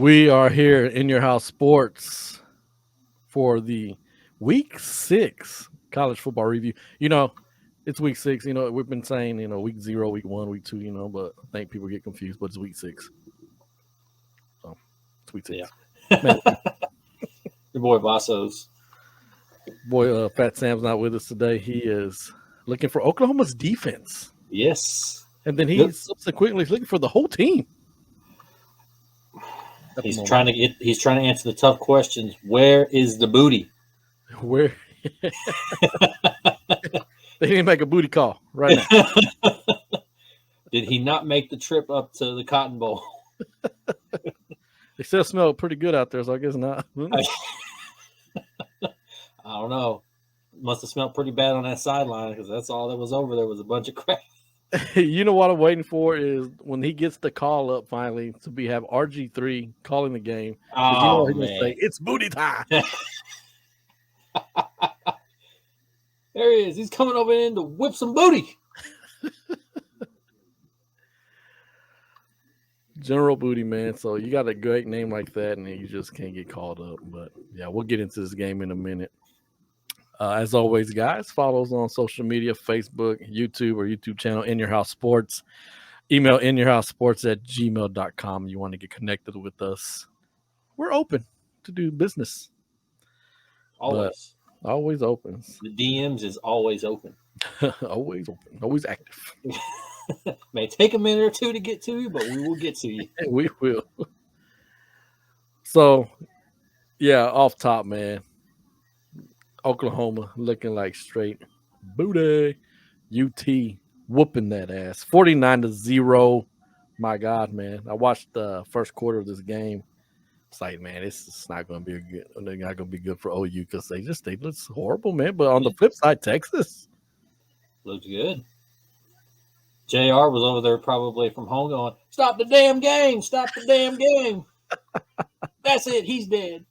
We are here in your house sports for the week 6 college football review. It's week 6. We've been saying, week 0, week 1, week 2, but I think people get confused, but it's week 6. So it's week 6. Yeah. Man, Your boy Vassos. boy, Fat Sam's not with us today. He is looking for Oklahoma's defense. Yes. And then he subsequently is looking for the whole team. He's trying to answer the tough questions. Where is the booty? Where they didn't make a booty call right now. Did he not make the trip up to the Cotton Bowl? They still smell pretty good out there, so I guess not. I don't know. Must have smelled pretty bad on that sideline because that's all that was over there was a bunch of crap. You know what I'm waiting for is when he gets the call up finally to have RG3 calling the game. Oh, you know what he's gonna say? It's booty time. There he is. He's coming over in to whip some booty. General Booty, man. So you got a great name like that, and you just can't get called up. But yeah, we'll get into this game in a minute. As always, guys, follow us on social media, Facebook, YouTube, or YouTube channel, In Your House Sports. Email inyourhousesports@gmail.com. You want to get connected with us. We're open to do business. Always. But always open. The DMs is always open. Always open. Always active. May take a minute or two to get to you, but we will get to you. We will. So, yeah, off top, man. Oklahoma looking like straight booty. UT whooping that ass. 49-0. My God, man. I watched the first quarter of this game. It's like, man, it's not going to be good. They're not going to be good for OU because they look horrible, man. But on the flip side, Texas looked good. JR was over there probably from home going, "Stop the damn game! Stop the damn game!" That's it. He's dead.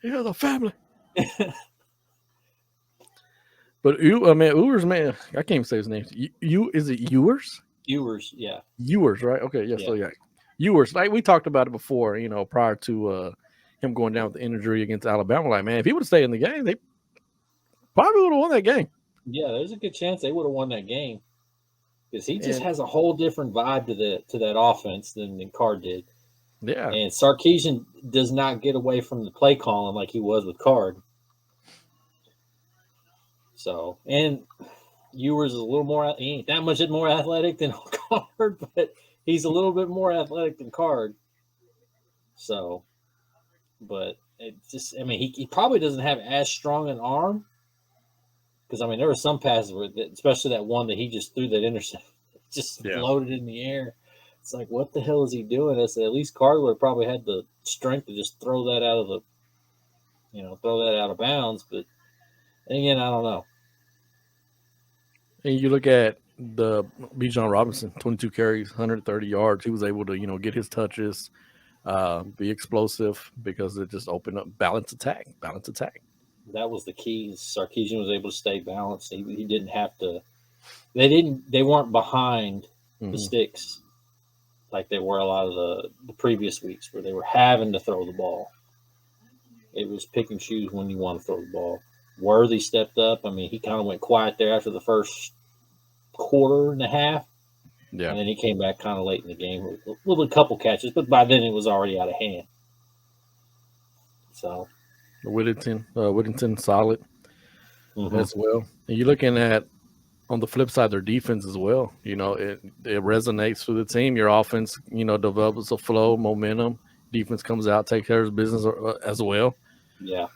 You're the family. But Ewers, man, I can't even say his name. Is it Ewers? Ewers, yeah. Ewers, right? Okay, yeah. So yeah, Ewers. Like we talked about it before, prior to him going down with the injury against Alabama. Like, man, if he would have stayed in the game, they probably would have won that game. Yeah, there's a good chance they would have won that game because he just has a whole different vibe to that offense than Card did. Yeah, and Sarkisian does not get away from the play calling like he was with Card. So, and Ewers is a little more, he ain't that much more athletic than Card, but he's a little bit more athletic than Card. So, but it just, he probably doesn't have as strong an arm because, there were some passes where, especially that one that he just threw that intercept, just floated in the air. It's like, what the hell is he doing? I said, at least Card would have probably had the strength to just throw that out of bounds. But again, I don't know. And you look at the Bijan Robinson, 22 carries, 130 yards. He was able to, get his touches, be explosive because it just opened up balance attack. That was the key. Sarkisian was able to stay balanced. He didn't have to. They weren't behind the sticks like they were a lot of the previous weeks where they were having to throw the ball. It was pick and choose when you want to throw the ball. Worthy stepped up. He kind of went quiet there after the first quarter and a half. Yeah. And then he came back kind of late in the game with a couple catches, but by then it was already out of hand. So Whittington solid as well. And you're looking at, on the flip side, their defense as well. It resonates through the team. Your offense, develops a flow, momentum. Defense comes out, takes care of business as well. Yeah.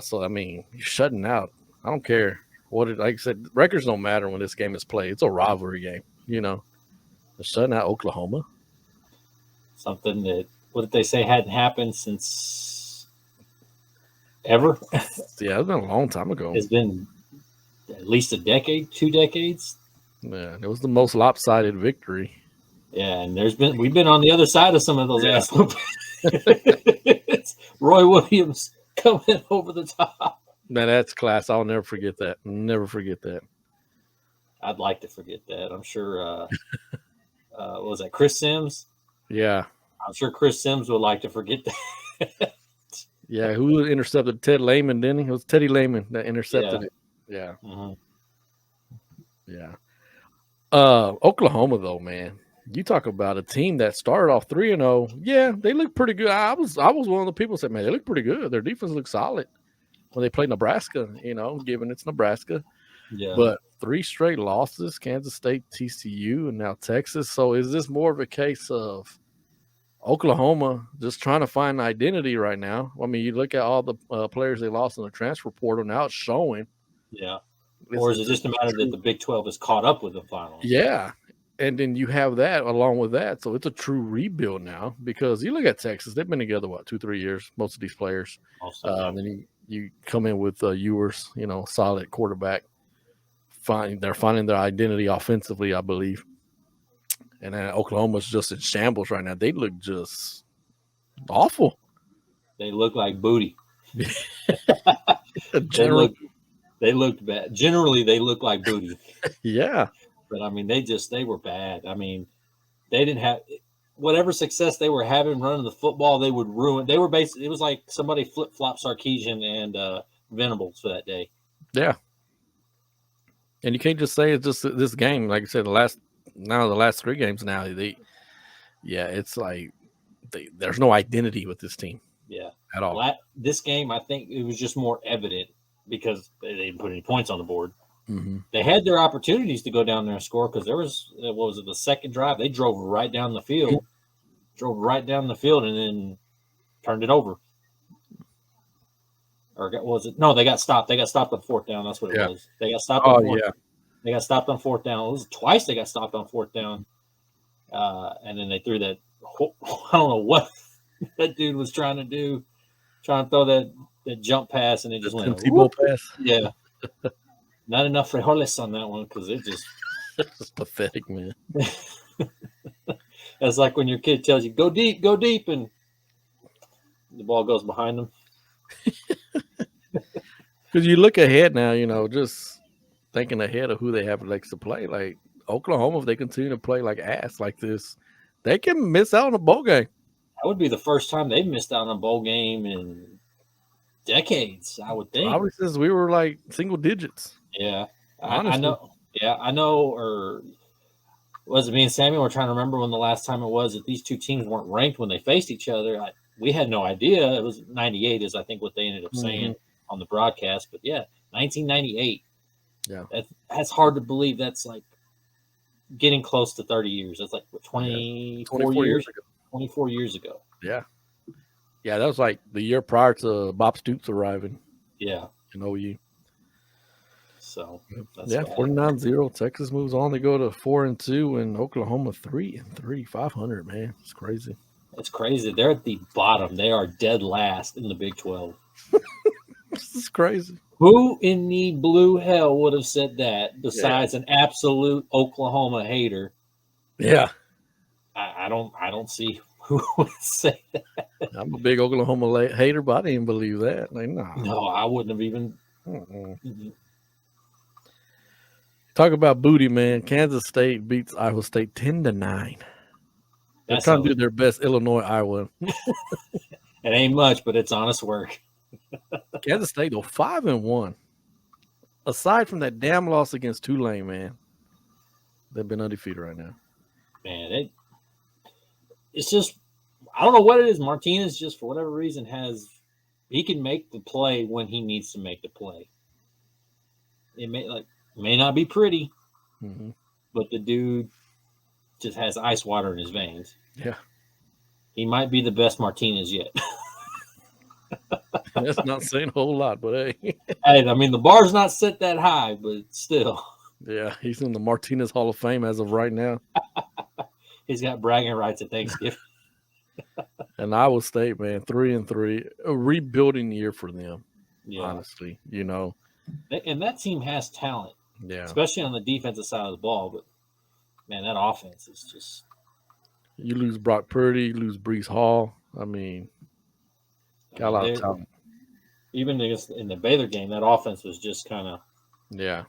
So, you're shutting out. I don't care like I said, records don't matter when this game is played. It's a rivalry game, They're shutting out Oklahoma. Something that, what did they say, hadn't happened since ever? Yeah, it's been a long time ago. It's been at least a decade, 2 decades. Yeah, it was the most lopsided victory. Yeah, and we've been on the other side of some of those ass whoopings. Roy Williams coming over the top. Man, that's class. I'll never forget that. Never forget that. I'd like to forget that. I'm sure. What was that, Chris Sims? Yeah. I'm sure Chris Sims would like to forget that. Yeah, who intercepted Ted Lehman, didn't he? It was Teddy Lehman that Yeah. intercepted it. Yeah, Hmm. yeah. Oklahoma though, man. You talk about a team that started off 3-0. Yeah, they look pretty good. I was one of the people who said, man, they look pretty good. Their defense looks solid when they play Nebraska, given it's Nebraska. Yeah. But 3 straight losses, Kansas State, TCU, and now Texas. So is this more of a case of Oklahoma just trying to find identity right now? I mean, you look at all the players they lost in the transfer portal. Now it's showing. Yeah. It's, Or is it it's a just a matter that true, the Big 12 is caught up with them finally? yeah. And then you have that along with that. So it's a true rebuild now because you look at Texas, they've been together, 2-3 years, most of these players. Also, yeah. Then you come in with Ewers, solid quarterback. They're finding their identity offensively, I believe. And then Oklahoma's just in shambles right now. They look just awful. They look like booty. General, They looked bad. Generally, they look like booty. yeah. But I mean, they were bad. I mean, they didn't have whatever success they were having running the football. They would ruin. They were basically. It was like somebody flip flop Sarkeesian and Venables for that day. Yeah. And you can't just say it's just this game. Like I said, the last 3 games now, it's like there's no identity with this team. Yeah. At all. This game, I think it was just more evident because they didn't put any points on the board. Mm-hmm. They had their opportunities to go down there and score because there was, what was it, the second drive? They drove right down the field, and then turned it over. Or was it? No, they got stopped. They got stopped on 4th down. That's what it was. They got stopped on 4th. Yeah. They got stopped on 4th down. It was twice they got stopped on 4th down. And then they threw that. I don't know what that dude was trying to do. Trying to throw that jump pass, and it just went. T-ball pass. Yeah. Not enough frijoles on that one because it just. It's pathetic, man. That's like when your kid tells you, go deep, and the ball goes behind them. Because you look ahead now, just thinking ahead of who they have next to play. Like Oklahoma, if they continue to play like ass like this, they can miss out on a bowl game. That would be the first time they've missed out on a bowl game in decades, I would think. Probably since we were like single digits. Yeah. I know. Yeah, I know. Or was it me and Samuel were trying to remember when the last time it was that these two teams weren't ranked when they faced each other? We had no idea. It was 98 is I think what they ended up saying on the broadcast. But yeah, 1998. Yeah. That's hard to believe. That's like getting close to 30 years. That's like what, 24 years ago. 24 years ago. Yeah. Yeah, that was like the year prior to Bob Stoops arriving. Yeah. In OU. So that's 49-0. Texas moves on to go to 4-2, and Oklahoma 3-3, 500. Man, it's crazy. It's crazy. They're at the bottom. They are dead last in the Big 12. This is crazy. Who in the blue hell would have said that besides an absolute Oklahoma hater? Yeah. I don't see who would say that. I'm a big Oklahoma hater, but I didn't believe that. Like, nah. No, I wouldn't have even. Talk about booty, man. Kansas State beats Iowa State 10-9. They're trying to do their best Illinois, Iowa. It ain't much, but it's honest work. Kansas State, though, 5-1. Aside from that damn loss against Tulane, man, they've been undefeated right now. Man, it's just, I don't know what it is. Martinez just, for whatever reason, he can make the play when he needs to make the play. It may not be pretty, but the dude just has ice water in his veins. Yeah. He might be the best Martinez yet. That's not saying a whole lot, but hey. Hey, I mean, the bar's not set that high, but still. Yeah, he's in the Martinez Hall of Fame as of right now. He's got bragging rights at Thanksgiving. And Iowa State, man, 3-3. A rebuilding year for them, honestly, And that team has talent. Yeah. Especially on the defensive side of the ball. But, man, that offense is just. You lose Brock Purdy, you lose Breece Hall. I mean, got a lot of talent. Even in the Baylor game, that offense was just kind of. Yeah.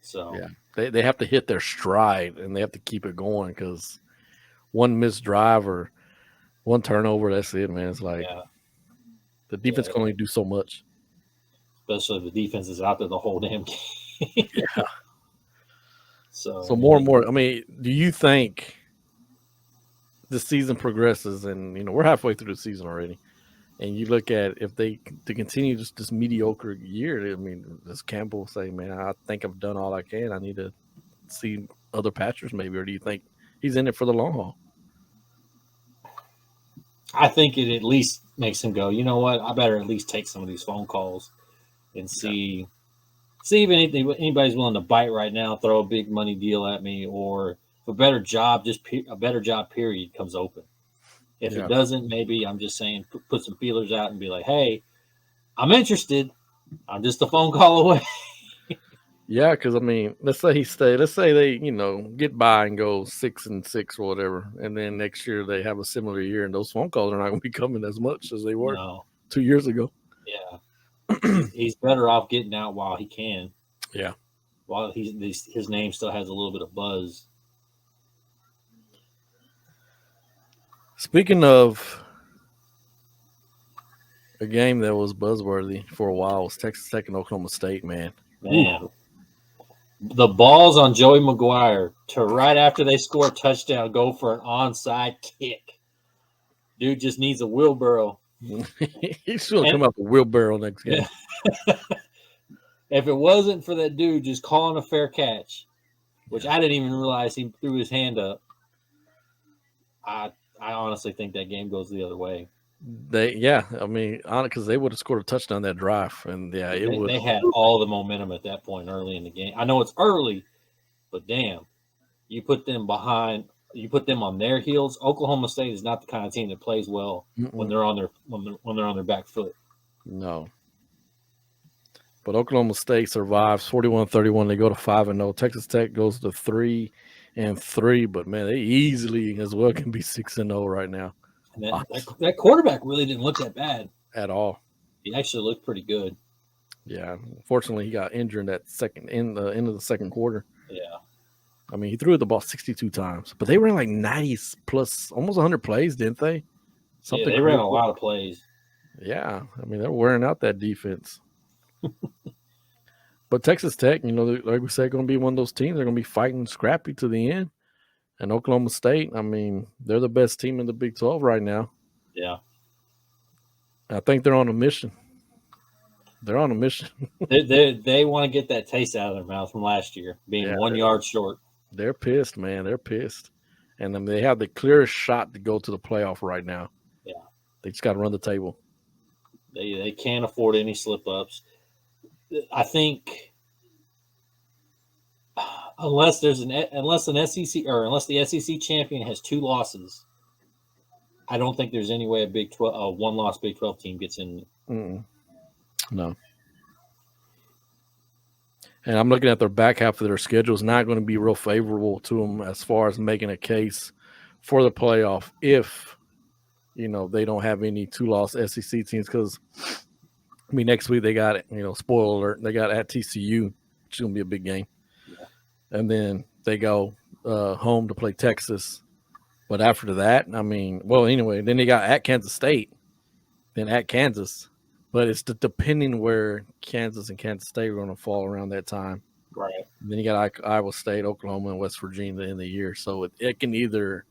So. Yeah. They have to hit their stride, and they have to keep it going because one missed drive or one turnover. That's it, man. It's like Yeah, the defense yeah. can only do so much. Especially if the defense is out there the whole damn game. Yeah. So So, more and more. I mean, do you think the season progresses, and we're halfway through the season already, and you look at if they to continue just this mediocre year? I mean, does Campbell say, "Man, I think I've done all I can. I need to see other patchers, maybe," or do you think he's in it for the long haul? I think it at least makes him go, you know what? I better at least take some of these phone calls and Yeah. see if anybody's willing to bite right now, throw a big money deal at me, or if a better job, a better job period comes open. If it Yeah. doesn't, maybe I'm just saying put some feelers out and be like, hey, I'm interested. I'm just a phone call away. Yeah, because I mean, let's say he stay. Let's say they, get by and go 6-6 or whatever, and then next year they have a similar year, and those phone calls are not going to be coming as much as they were No, 2 years ago. yeah, he's better off getting out while he can, Yeah. while his name still has a little bit of buzz. Speaking of a game that was buzzworthy for a while, was Texas Tech and Oklahoma State. Man, ooh, Man, the balls on Joey McGuire to right after they score a touchdown go for an onside kick. Dude just needs a wheelbarrow. he's going to And come out the wheelbarrow next game. yeah, if it wasn't for that dude just calling a fair catch, which Yeah. I didn't even realize he threw his hand up, I I honestly think that game goes the other way. I mean, on it because they would have scored a touchdown that drive, and yeah, it would They have. had all the momentum at that point early in the game. I know it's early, but damn, you put them behind, you put them on their heels. Oklahoma State is not the kind of team that plays well when they're on their when they're on their back foot. No. But Oklahoma State survives 41-31. They go to 5-0. Texas Tech goes to 3-3. But man, they easily as well can be 6-0 right now. And that quarterback really didn't look that bad. At all. He actually looked pretty good. Yeah. Unfortunately, he got injured in that in the end of the second quarter. Yeah. I mean, he threw the ball 62 times, but they ran like 90 plus, almost 100 plays, didn't they? Yeah, Something they ran crazy. a lot of plays. Yeah. I mean, they're wearing out that defense. But Texas Tech, like we said, going to be one of those teams. They're going to be fighting scrappy to the end. And Oklahoma State, I mean, they're the best team in the Big 12 right now. Yeah. I think they're on a mission. They're on a mission. They want to get that taste out of their mouth from last year, being Yeah, 1 yard short. They're pissed, man. They're pissed. And they have the clearest shot to go to the playoff right now. Yeah. They just got to run the table. They can't afford any slip ups. I think unless an SEC or unless the SEC champion has 2 losses, I don't think there's any way a 1-loss Big 12 team gets in. Mm-mm. No. And I'm looking at their back half of their schedule. It's not going to be real favorable to them as far as making a case for the playoff if, they don't have any 2-loss SEC teams. Because, I mean, next week they got, spoiler alert, they got at TCU, which is going to be a big game. Yeah. And then they go home to play Texas. But after that, I mean, well, anyway, then they got at Kansas State, then at Kansas. But it's depending where Kansas and Kansas State are going to fall around that time. Right. And then you got Iowa State, Oklahoma, and West Virginia at the end of the year. So it can either,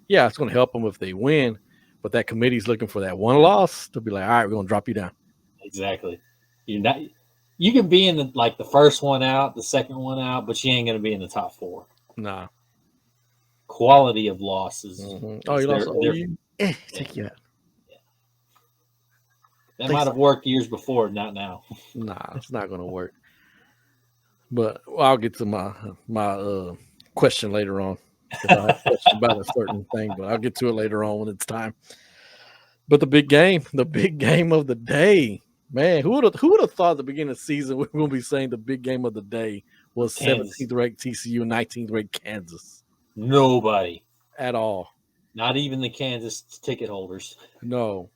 it's going to help them if they win, but that committee's looking for that one loss to be like, all right, we're going to drop you down. Exactly. You can be in the first one out, the second one out, but you ain't going to be in the top 4. Nah. Quality of losses. Mm-hmm. Oh, you lost OU? Take you out. That might have worked years before, not now. Nah, it's not going to work. But I'll get to my question later on. I have a question about a certain thing, but I'll get to it later on when it's time. But the big game of the day, man, who would have thought at the beginning of the season we will be saying the big game of the day was Kansas. 17th ranked TCU, 19th ranked Kansas? Nobody. At all. Not even the Kansas ticket holders. No.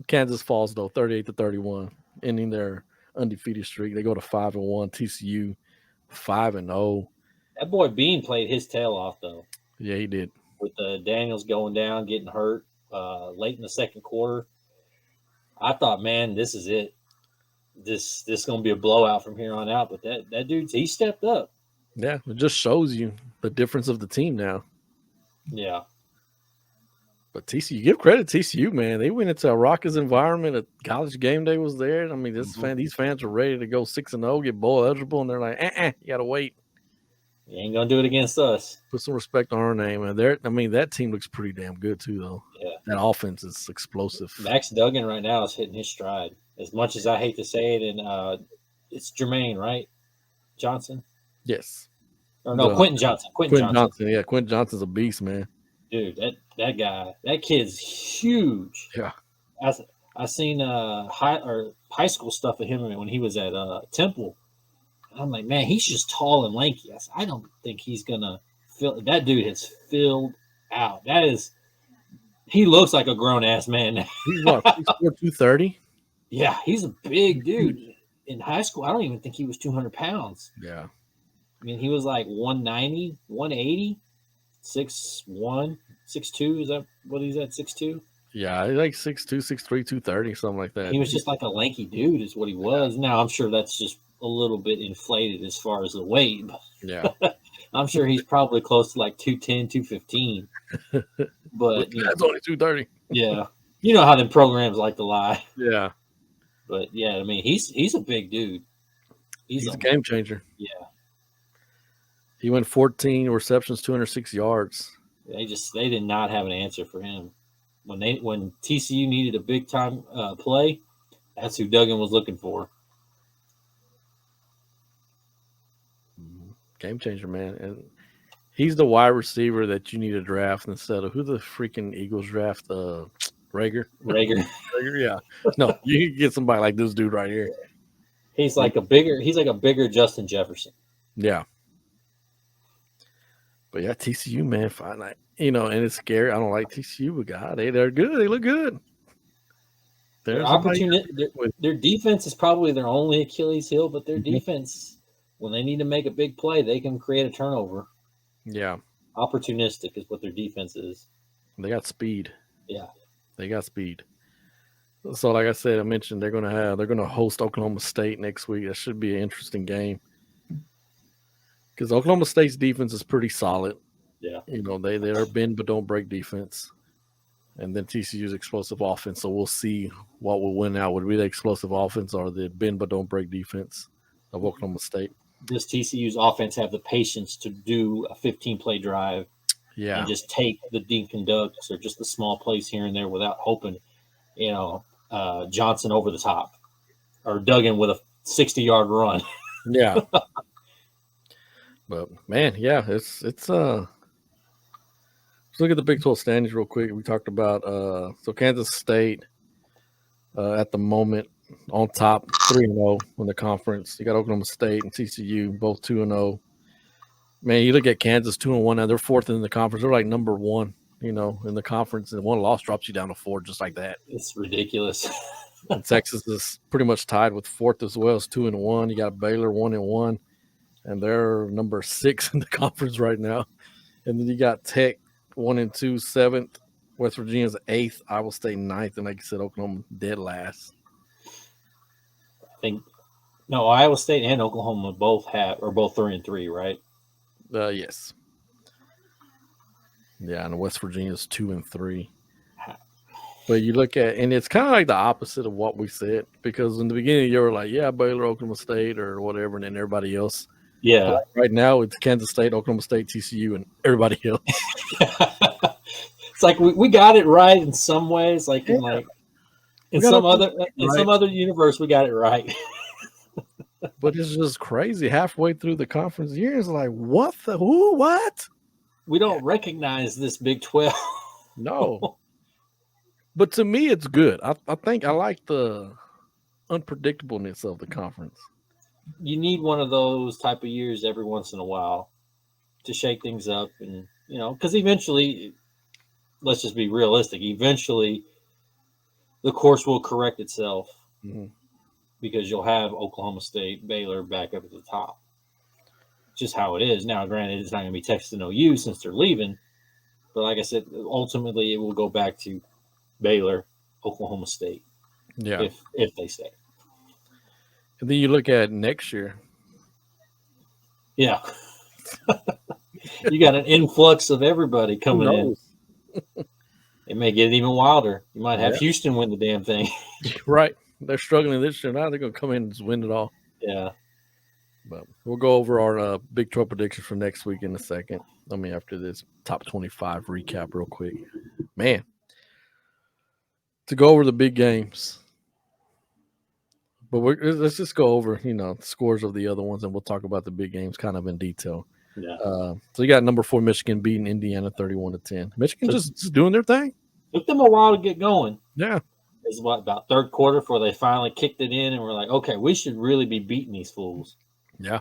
Kansas falls though, 38-31, ending their undefeated streak. They go to 5-1. TCU 5-0. That boy Bean played his tail off though. Yeah, he did. with Daniels going down, getting hurt late in the second quarter. I thought, man, this is it. This is gonna be a blowout from here on out. But that dude, he stepped up. Yeah, it just shows you the difference of the team now. Yeah, But TCU, give credit to TCU, man. They went into a raucous environment. A college game day was there. I mean, these fans are ready to go 6-0, get bowl eligible, and they're like, you gotta wait. he ain't gonna do it against us. Put some respect on our name. And that team looks pretty damn good too, though. Yeah, That offense is explosive. Max Duggan right now is hitting his stride. As much as I hate to say it, and it's Jermaine, right? Johnson, Yes. or no, Quentin Johnson. Quentin Johnson. Yeah, Quentin Johnson's a beast, man. Dude, that guy, that kid's huge. Yeah. I seen high school stuff of him when he was at Temple. I'm like, man, he's just tall and lanky. I don't think he's gonna fill. That dude has filled out. He looks like a grown ass man. He's what, 6'4", 230? Yeah, he's a big dude. In high school, I don't even think he was 200 pounds. Yeah. I mean, he was like 190, 180, 6'1", 6'2". Is that what he's at, 6'2"? Yeah, he's like 6'2", 6'3", 230, something like that. He was just like a lanky dude is what he was. Now, I'm sure that's just a little bit inflated as far as the weight. But Yeah. I'm sure he's probably close to like 210, 215. But that's only 230. Yeah. You know how them programs like to lie. Yeah. But yeah, I mean, he's a big dude. He's a game changer. Yeah. He went 14 receptions, 206 yards. They did not have an answer for him. When TCU needed a big time play, that's who Duggan was looking for. Game changer, man. And he's the wide receiver that you need to draft instead of who the freaking Eagles draft? Rager. Rager, yeah. No, you can get somebody like this dude right here. He's like a bigger Justin Jefferson. Yeah. But yeah, TCU, man, fine. And it's scary. I don't like TCU, but God, they're good. They look good. Their defense is probably their only Achilles heel, but their defense, when they need to make a big play, they can create a turnover. Yeah. Opportunistic is what their defense is. They got speed. Yeah. They got speed. So, like I said, I mentioned they're gonna host Oklahoma State next week. That should be an interesting game because Oklahoma State's defense is pretty solid. Yeah, they're bend but don't break defense, and then TCU's explosive offense. So we'll see what will win out. Would it be the explosive offense or the bend but don't break defense of Oklahoma State? Does TCU's offense have the patience to do a 15-play drive? Yeah, and just take the dink and dunks or just the small plays here and there without hoping, Johnson over the top or Duggan with a 60-yard run. Yeah. But man, yeah, it's let's look at the Big 12 standings real quick. We talked about so Kansas State at the moment on top 3-0 in the conference. You got Oklahoma State and TCU both 2-0. Man, you look at Kansas 2-1 now. They're fourth in the conference. They're like number one, in the conference, and one loss drops you down to 4 just like that. It's ridiculous. And Texas is pretty much tied with fourth as well. It's 2-1. You got Baylor 1-1, and they're number 6 in the conference right now. And then you got Tech 1-2, 7th. West Virginia's 8th. Iowa State 9th, and like you said, Oklahoma dead last. Iowa State and Oklahoma both 3-3, right? Yes. Yeah, and West Virginia's 2-3. But you look at, and it's kind of like the opposite of what we said, because in the beginning you were like, yeah, Baylor, Oklahoma State, or whatever, and then everybody else. Yeah. But right now it's Kansas State, Oklahoma State, TCU, and everybody else. It's like we got it right in some ways, in some other universe we got it right. But it's just crazy. Halfway through the conference year, it's like, what? What? We don't recognize this Big 12. No. But to me, it's good. I think I like the unpredictableness of the conference. You need one of those type of years every once in a while to shake things up. And, because eventually, let's just be realistic, eventually the course will correct itself. Mm-hmm. Because you'll have Oklahoma State, Baylor back up at the top. Just how it is. Now, granted, it's not going to be Texas and OU since they're leaving. But like I said, ultimately it will go back to Baylor, Oklahoma State, Yeah. if they stay. And then you look at next year. Yeah. You got an influx of everybody Who coming in. knows? It may get even wilder. You might have Yeah. Houston win the damn thing. Right. They're struggling this year. Now they're going to come in and just win it all. Yeah. But we'll go over our Big 12 predictions for next week in a second. After this top 25 recap real quick. Man, to go over the big games. But let's just go over, the scores of the other ones, and we'll talk about the big games kind of in detail. Yeah. So you got number 4 Michigan beating Indiana 31-10. Michigan just doing their thing. Took them a while to get going. Yeah. It's about third quarter before they finally kicked it in, and we're like, okay, we should really be beating these fools. Yeah.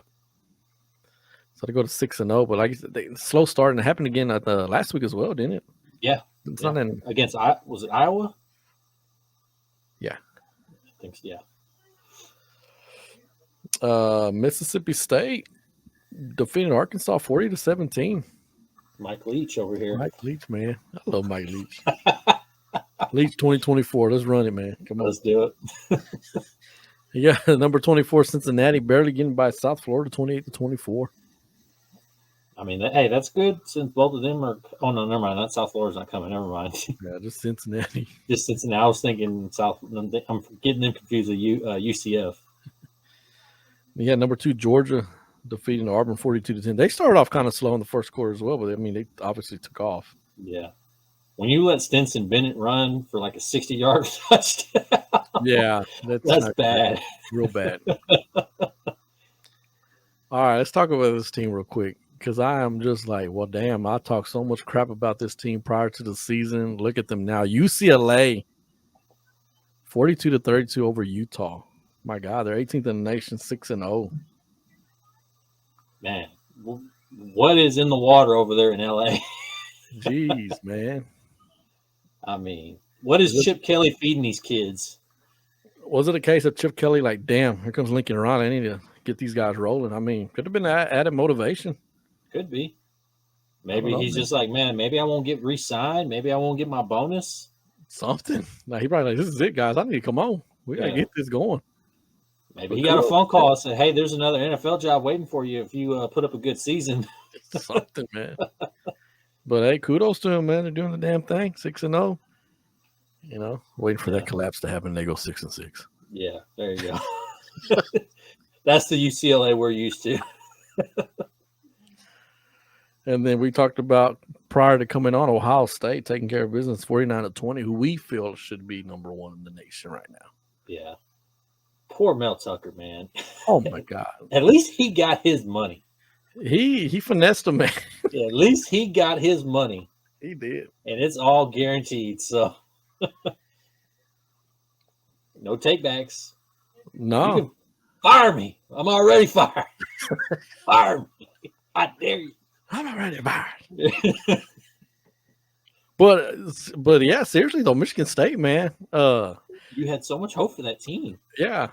So they go to 6-0, but like slow start, and it happened again at the last week as well, didn't it? Yeah. It's not in against, was it Iowa? Yeah. I think so, yeah. Mississippi State defeating Arkansas 40-17. Mike Leach over here. Mike Leach, man. I love Mike Leach. Leach 2024. Let's run it, man. Come on. Let's do it. Yeah, number 24 Cincinnati barely getting by South Florida 28-24. I mean, hey, that's good since both of them are. Oh no, never mind. That South Florida's not coming. Never mind. Yeah, just Cincinnati. Just Cincinnati. I was thinking South. I'm getting them confused with UCF. Yeah, number 2 Georgia defeating Auburn 42-10. They started off kind of slow in the first quarter as well, but I mean they obviously took off. Yeah, when you let Stinson Bennett run for like a 60-yard touchdown, yeah, that's bad. Real bad. All right, let's talk about this team real quick because I am just like, well, damn, I talked so much crap about this team prior to the season. Look at them now. UCLA 42-32 over Utah. My God, they're 18th in the nation, 6-0. Man, what is in the water over there in LA? Jeez, man. I mean, what is Chip Kelly feeding these kids? Was it a case of Chip Kelly like, damn, here comes Lincoln Riley. I need to get these guys rolling? I mean, could have been added motivation. Could be. Maybe he's just like, man, maybe I won't get re-signed. Maybe I won't get my bonus. Something. Like, he probably like, this is it, guys. I need to come on. We got to get this going. Maybe he got a phone call and said, hey, there's another NFL job waiting for you if you put up a good season. Something, man. But, hey, kudos to him, man. They're doing the damn thing, 6-0. Waiting for that collapse to happen. They go 6-6. Yeah, there you go. That's the UCLA we're used to. And then we talked about prior to coming on Ohio State taking care of business 49-20, who we feel should be number 1 in the nation right now. Yeah. Poor Mel Tucker, man. Oh my God. At least he got his money. He finessed him, man. Yeah, at least he got his money. He did. And it's all guaranteed. So no takebacks. No. You can fire me. I'm already fired. Fire me. I dare you. I'm already fired. But yeah, seriously though, Michigan State, man. You had so much hope for that team. Yeah.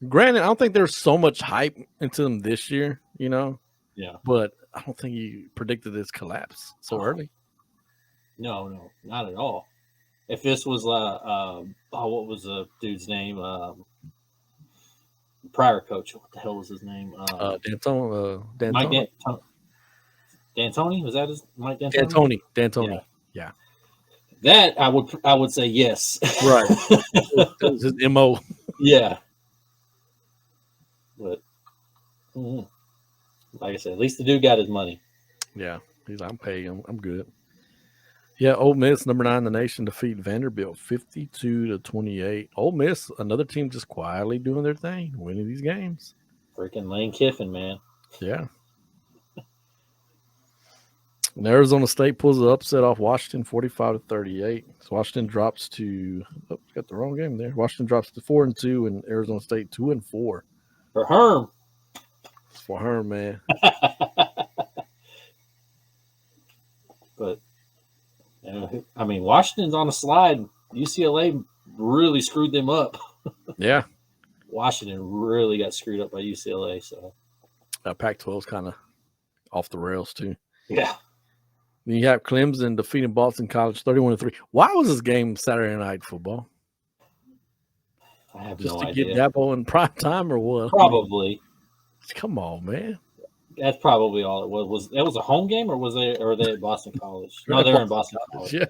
Granted, I don't think there's so much hype into them this year, Yeah. But I don't think you predicted this collapse so early. No, not at all. If this was what was the dude's name? Prior coach. What the hell was his name? D'Antoni. Mike D'Antoni? Was that his Mike D'Antoni? D'Antoni. Yeah. That I would say yes. Right. That was his MO. Yeah. But like I said, at least the dude got his money. Yeah. He's like, I'm paying him. I'm good. Yeah, Ole Miss, number 9 in the nation, defeat Vanderbilt 52-28. Ole Miss, another team just quietly doing their thing, winning these games. Freaking Lane Kiffin, man. Yeah. And Arizona State pulls the upset off Washington 45-38. So Washington drops to got the wrong game there. Washington drops to 4-2 and Arizona State 2-4. For Herm. For Herm, man. But I mean, Washington's on a slide. UCLA really screwed them up. Yeah. Washington really got screwed up by UCLA. So Pac-12's kind of off the rails too. Yeah. Then you have Clemson defeating Boston College 31-3. Why was this game Saturday night football? I have Just no to get idea. Dabo in prime time or what? Probably. Come on, man. That's probably all it was. Was that was a home game, or was they? Or were they at Boston College? No, they were in Boston College. Yeah.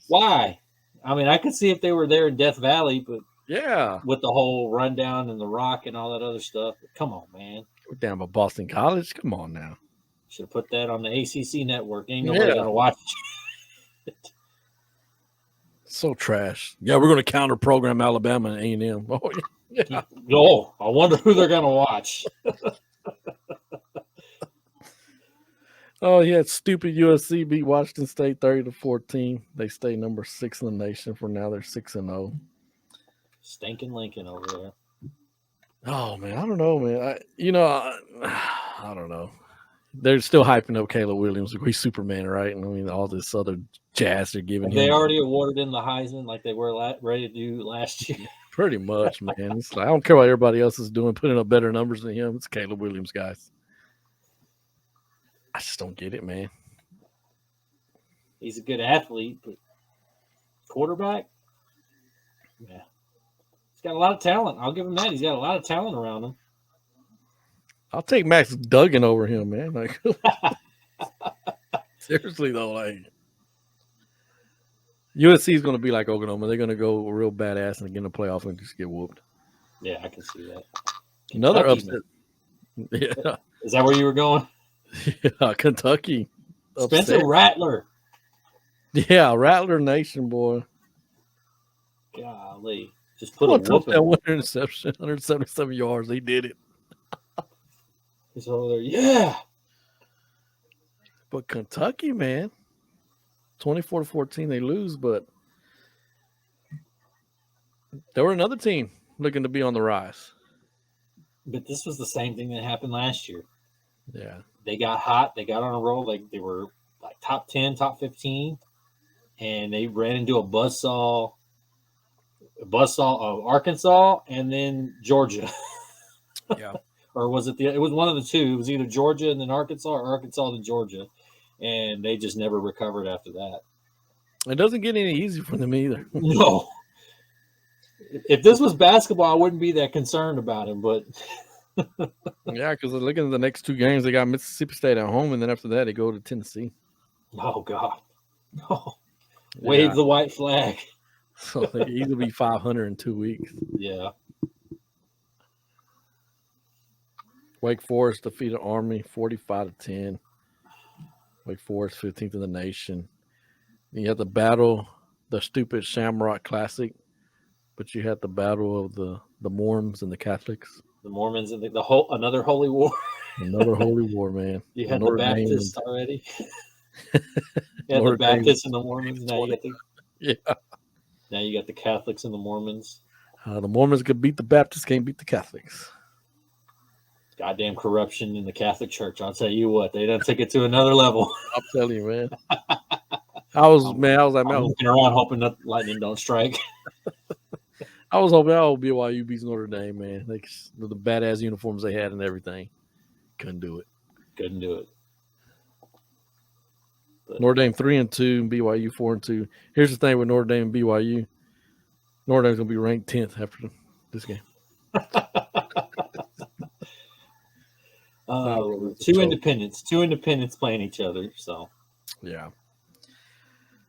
Why? I mean, I could see if they were there in Death Valley, but Yeah. with the whole rundown and the Rock and all that other stuff. But come on, man. We're down by Boston College. Come on now. Should have put that on the ACC network. Ain't nobody gonna watch it. So trash. Yeah, we're going to counter program Alabama and A&M. Oh, yeah. Oh, I wonder who they're gonna watch. Oh, yeah. Stupid USC beat Washington State 30-14. They stay number 6 in the nation for now. They're 6-0. Stinking Lincoln over there. Oh, man. I don't know, man. I don't know. They're still hyping up Caleb Williams. He's Superman, right? And I mean, all this other jazz they're giving him. They already awarded him the Heisman like they were ready to do last year. Pretty much, man. It's like, I don't care what everybody else is doing, putting up better numbers than him. It's Caleb Williams, guys. I just don't get it, man. He's a good athlete, but quarterback, yeah, he's got a lot of talent. I'll give him that. He's got a lot of talent around him. I'll take Max Duggan over him, man. Like, seriously though, like USC is going to be like Oklahoma. They're going to go real badass and get in the playoff and just get whooped. Yeah, I can see that. Another Kentucky, upset. Yeah, is that where you were going? yeah, Kentucky. Spencer Upset. Rattler. Yeah, Rattler Nation, boy. Golly, just put One a touchdown, whooping. one interception, 177 yards. They did it. He's over there. Yeah. But Kentucky, man, 24-14, they lose, but there were another team looking to be on the rise. But this was the same thing that happened last year. Yeah. They got hot. They got on a roll. They were like top 10, top 15, and they ran into a buzzsaw of Arkansas and then Georgia. Yeah. Or was it it was one of the two. It was either Georgia and then Arkansas or Arkansas and Georgia. And they just never recovered after that. It doesn't get any easier for them either. No. If this was basketball, I wouldn't be that concerned about him, but Yeah, because looking at the next two games, they got Mississippi State at home, and then after that, they go to Tennessee. oh God. No. Wave the white flag. So they could easily be 500 in 2 weeks. Yeah. Wake Forest defeated Army 45-10. Wake Forest 15th in the nation. Then you had the battle, the stupid Shamrock Classic, but you had the battle of the Mormons and the Catholics. The Mormons and the whole another holy war. Another holy war, man. You had the Baptists already. You had the Baptists and the Mormons. Now you got the Catholics and the Mormons. The Mormons could beat the Baptists, can't beat the Catholics. Goddamn corruption in the Catholic Church. I'll tell you what, they done took it to another level. I'm telling you, man. I was like, man, looking around hoping that lightning don't strike. I was hoping BYU beats Notre Dame, man. Like the badass uniforms they had and everything. Couldn't do it. Couldn't do it. But Notre Dame 3-2, BYU 4-2. Here's the thing with Notre Dame and BYU. Notre Dame's gonna be ranked 10th after this game. Two independents playing each other. So yeah.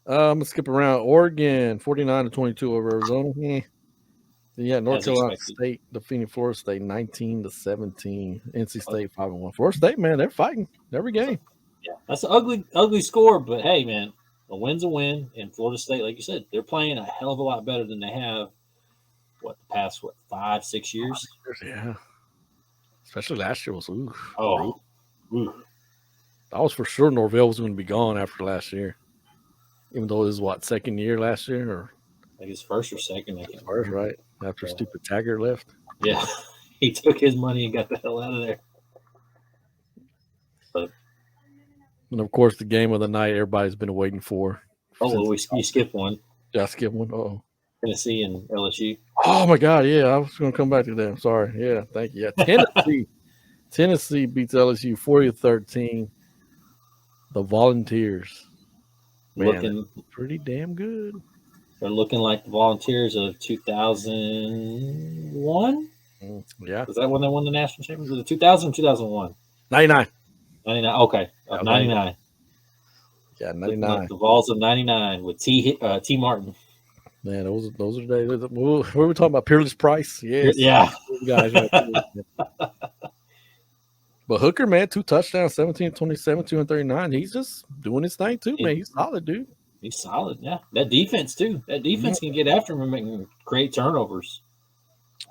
I'm gonna skip around. Oregon 49-22 over Arizona. Yeah, North Carolina State defeating Florida State 19-17. NC State 5-1. Florida State, man, they're fighting every game. Yeah, that's an ugly score, but hey, man, a win's a win. And Florida State, like you said, they're playing a hell of a lot better than they have. The past 5-6 years? Yeah, especially last year was. Ooh. I was for sure Norvell was going to be gone after last year, even though it was second year last year, or I think it's first or second. First, right? After stupid Taggart left. Yeah, he took his money and got the hell out of there. But and of course, the game of the night everybody's been waiting for. You skipped one. Yeah, I skipped one. Uh-oh. Tennessee and LSU. Oh my God! Yeah, I was going to come back to that. I'm sorry. Yeah, thank you. Yeah, Tennessee beats LSU 40-13. The Volunteers. looking pretty damn good. they're looking like the Volunteers of 2001. Yeah, Was that when they won the national championship? Was it 2000 or 2001? 99. 99. Okay, of 99. Yeah, Looking like 99. the Vols of 99 with T Martin. Man, those are the days. What were we talking about? Peerless Price? Yes. Yeah. Those guys right there. But Hooker, man, 2 touchdowns, 17, 27, 239. He's just doing his thing too, man. He's solid, dude. He's solid. Yeah. That defense, too. That defense Mhm. can get after him and create turnovers.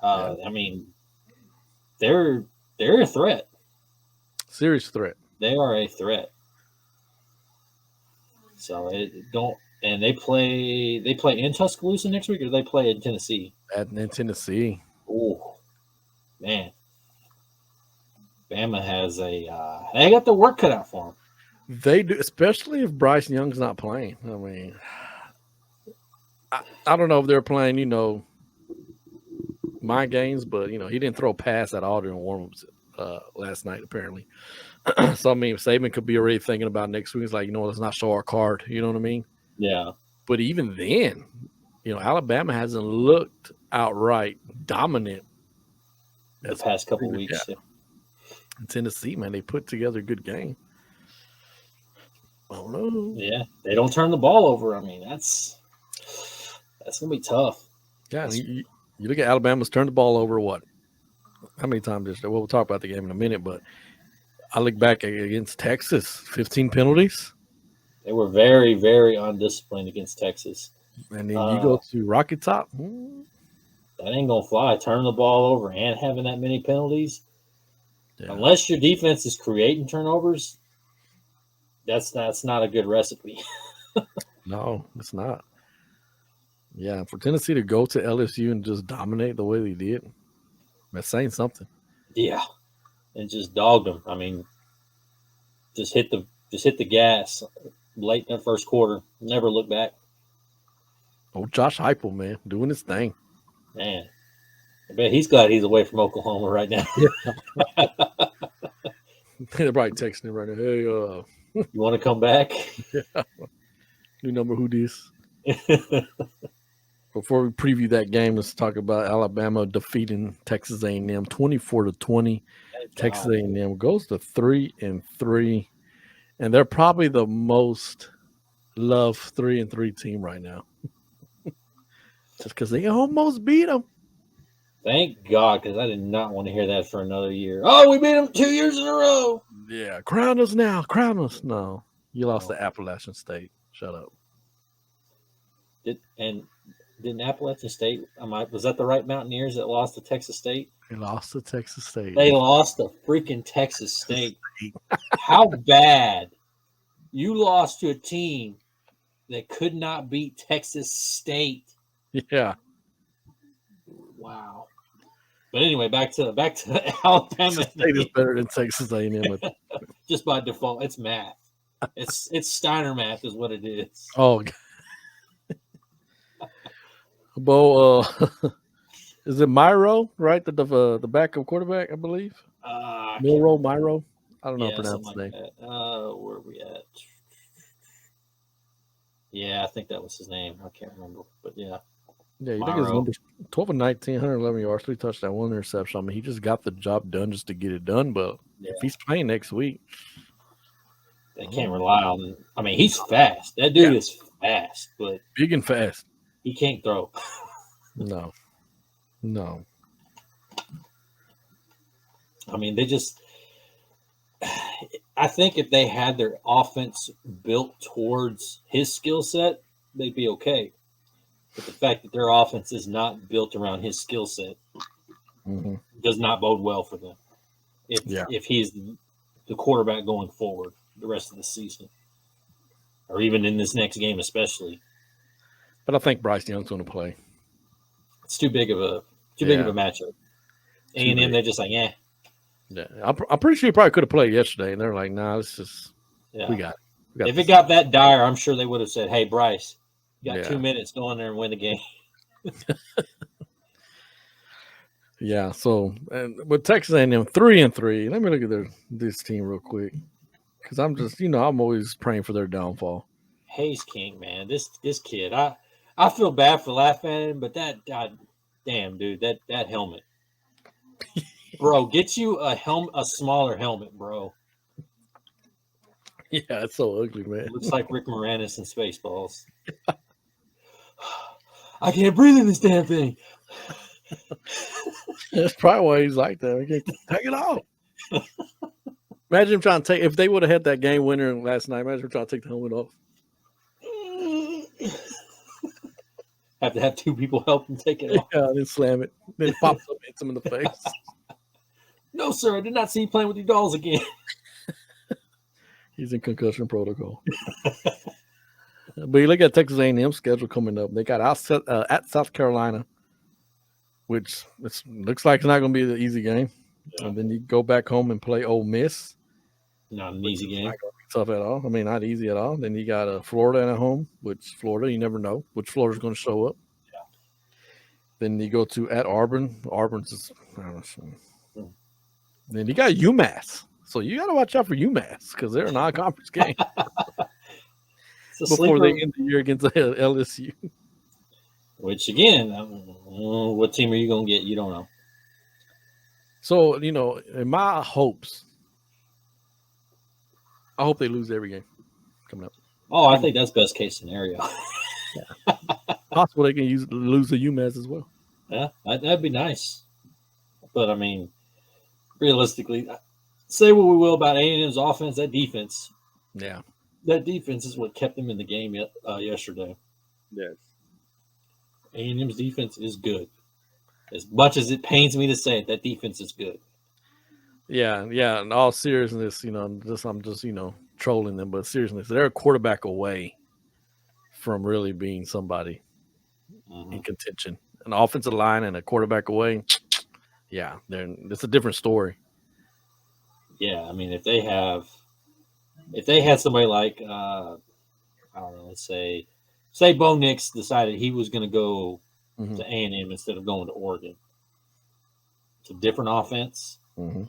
Yeah. I mean, they're a threat. Serious threat. They are a threat. So and they play in Tuscaloosa next week, or they play in Tennessee. In Tennessee. Oh man, Bama has they got the work cut out for them. They do, especially if Bryce Young's not playing. I mean, I don't know if they're playing, mind games, but he didn't throw a pass at all during warm-ups last night, apparently. So I mean, Saban could be already thinking about next week. It's like, let's not show our card. You know what I mean? Yeah. But even then, Alabama hasn't looked outright dominant The past couple weeks. Yeah. In Tennessee, man, they put together a good game. I don't know. Yeah, they don't turn the ball over. I mean, that's gonna be tough. Yeah, you look at Alabama's turned the ball over. What? How many times this? Well, we'll talk about the game in a minute, but I look back against Texas, 15 penalties. They were very, very undisciplined against Texas. And then you go to Rocky Top. That ain't gonna fly. Turning the ball over and having that many penalties. Yeah. Unless your defense is creating turnovers, that's not a good recipe. No, it's not. Yeah, for Tennessee to go to LSU and just dominate the way they did, that's saying something. Yeah, and just dogged them. I mean, just hit the gas late in the first quarter. Never look back. Oh, Josh Heupel, man, doing his thing. Man, I bet he's glad he's away from Oklahoma right now. They're probably texting him right now. Hey, you want to come back? Yeah. New number, who this? Before we preview that game, let's talk about Alabama defeating Texas A&M 24-20. Texas A&M goes to 3-3, and they're probably the most loved 3-3 team right now. Just because they almost beat them. Thank God, because I did not want to hear that for another year. Oh, we beat them 2 years in a row. Yeah, crown us now. Crown us. No, you lost to Appalachian State. Shut up. Didn't Appalachian State? Was that the right Mountaineers that lost to Texas State? They lost to Texas State. They lost to freaking Texas State. How bad? You lost to a team that could not beat Texas State. Yeah. Wow. But anyway, back to Alabama. State is better than Texas A&M. Just by default, it's math. It's Steiner math, is what it is. Oh. Bo, is it Myro, right? The backup quarterback, I believe. Myro. I don't know how to pronounce his name. Where are we at? Yeah, I think that was his name. I can't remember, but yeah. Yeah, you think his numbers 12 and 19, 111 yards, 3 touchdowns, 1 interception. I mean, he just got the job done just to get it done. But if he's playing next week, they can't rely on him. I mean, he's fast. That dude is fast, but big and fast. He can't throw. No. I mean, I think if they had their offense built towards his skill set, they'd be okay. But the fact that their offense is not built around his skill set does not bode well for them. If he's the quarterback going forward the rest of the season, or even in this next game especially. But I think Bryce Young's going to play. It's too big of a matchup. A&M, they're just like, yeah. Yeah, I'm pretty sure he probably could have played yesterday, and they're like, nah, let's just we got it. If it got that dire, I'm sure they would have said, hey, Bryce, you got 2 minutes, go in there and win the game. Yeah, so with Texas A&M 3-3, let me look at this team real quick, because I'm just I'm always praying for their downfall. Hayes King, man, this kid, I feel bad for laughing at him, but that God damn dude, that helmet, bro, get you a smaller helmet, bro. Yeah, it's so ugly, man. It looks like Rick Moranis in Spaceballs. I can't breathe in this damn thing. That's probably why he's like that. Take it off. Imagine him trying to take. If they would have had that game winner last night, imagine him trying to take the helmet off. Have to have two people help him take it off. Yeah, then slam it. Then it pops up, hits him in the face. No, sir, I did not see you playing with your dolls again. He's in concussion protocol. But you look at Texas A&M schedule coming up. They got at South Carolina, which looks like it's not going to be the easy game. Yeah. And then you go back home and play Ole Miss. Not an easy game. Not going to be tough at all. I mean, not easy at all. Then you got Florida at home, which Florida, you never know which Florida's going to show up. Yeah. Then you go to at Auburn. Auburn's is, I don't know. Then you got UMass. So you got to watch out for UMass because they're a non-conference game. Before they end the year against LSU. Which, again, what team are you going to get? You don't know. So, in my hopes, I hope they lose every game coming up. Oh, I think that's best case scenario. Yeah. Possible they can lose the UMass as well. Yeah, that'd be nice. But, I mean, realistically, say what we will about A&M's offense, that defense. Yeah. That defense is what kept them in the game yesterday. Yes. A&M's defense is good. As much as it pains me to say it, that defense is good. Yeah. In all seriousness, I'm just trolling them, but seriously, they're a quarterback away from really being somebody in contention. An offensive line and a quarterback away, yeah, it's a different story. Yeah, I mean, if they had somebody like, I don't know, let's say Bo Nix decided he was going to go to A&M instead of going to Oregon. It's a different offense. Mm-hmm.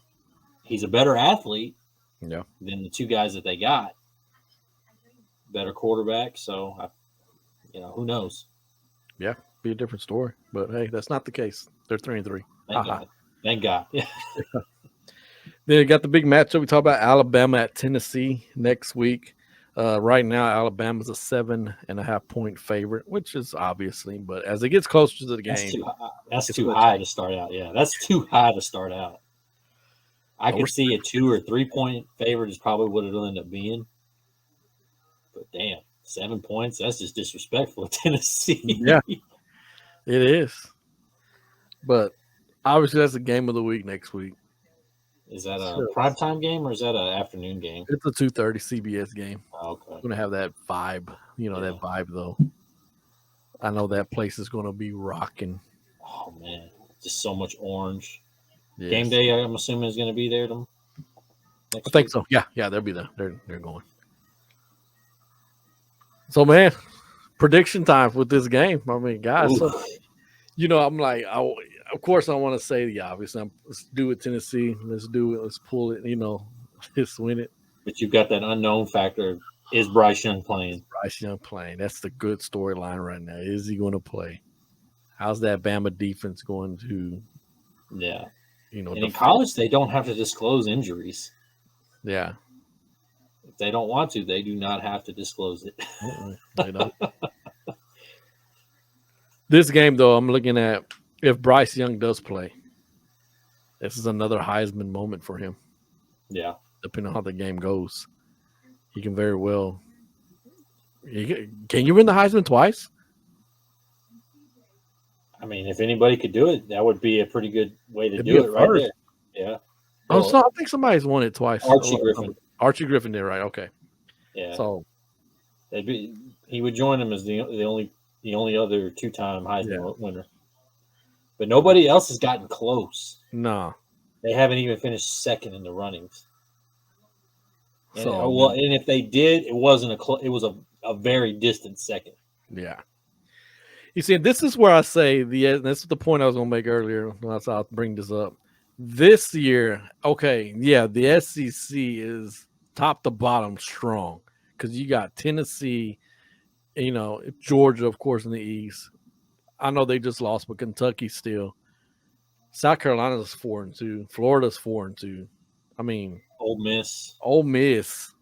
He's a better athlete than the two guys that they got. Better quarterback, so, who knows? Yeah, be a different story. But, hey, that's not the case. They're 3-3. Thank God. Thank God. Yeah. Then you got the big matchup. We talk about Alabama at Tennessee next week. Right now, Alabama's a 7.5 point favorite, which is obviously, but as it gets closer to the game, that's too high to start out. Yeah, that's too high to start out. I could see a 2 or 3 point favorite is probably what it'll end up being. But damn, 7 points, that's just disrespectful to Tennessee. Yeah, it is. But obviously, that's the game of the week next week. Is that a primetime game or is that an afternoon game? It's a 2:30 CBS game. Oh, okay. It's going to have that vibe. That vibe, though. I know that place is going to be rocking. Oh, man. Just so much orange. Yes. Game day, I'm assuming, is going to be there I think so. Yeah, they'll be there. They're going. So, man, prediction time with this game. I mean, guys, I'm like, of course, I want to say the obvious. Let's do it, Tennessee. Let's do it. Let's pull it. Let's win it. But you've got that unknown factor. Is Bryce Young playing? Bryce Young playing. That's the good storyline right now. Is he going to play? How's that Bama defense going to? Yeah. And in college, they don't have to disclose injuries. Yeah. If they don't want to, they do not have to disclose it. They don't. This game, though, I'm looking at if Bryce Young does play, this is another Heisman moment for him. Yeah. Depending on how the game goes, he can very well. Can you win the Heisman twice? I mean, if anybody could do it, that would be a pretty good way to do it right there. Yeah. Oh, so I think somebody's won it twice. Archie Griffin did, right? Okay. Yeah. So he would join him as the only other 2-time Heisman winner. But nobody else has gotten close. No. They haven't even finished second in the runnings. And, and if they did, it wasn't it was a very distant second. Yeah. You see, this is where I say that's the point I was going to make earlier. I'll bring this up. This year, the SEC is top to bottom strong because you got Tennessee, Georgia, of course, in the East. I know they just lost, but Kentucky still. South Carolina's 4-2. Florida's 4-2. I mean, Ole Miss. Ole Miss,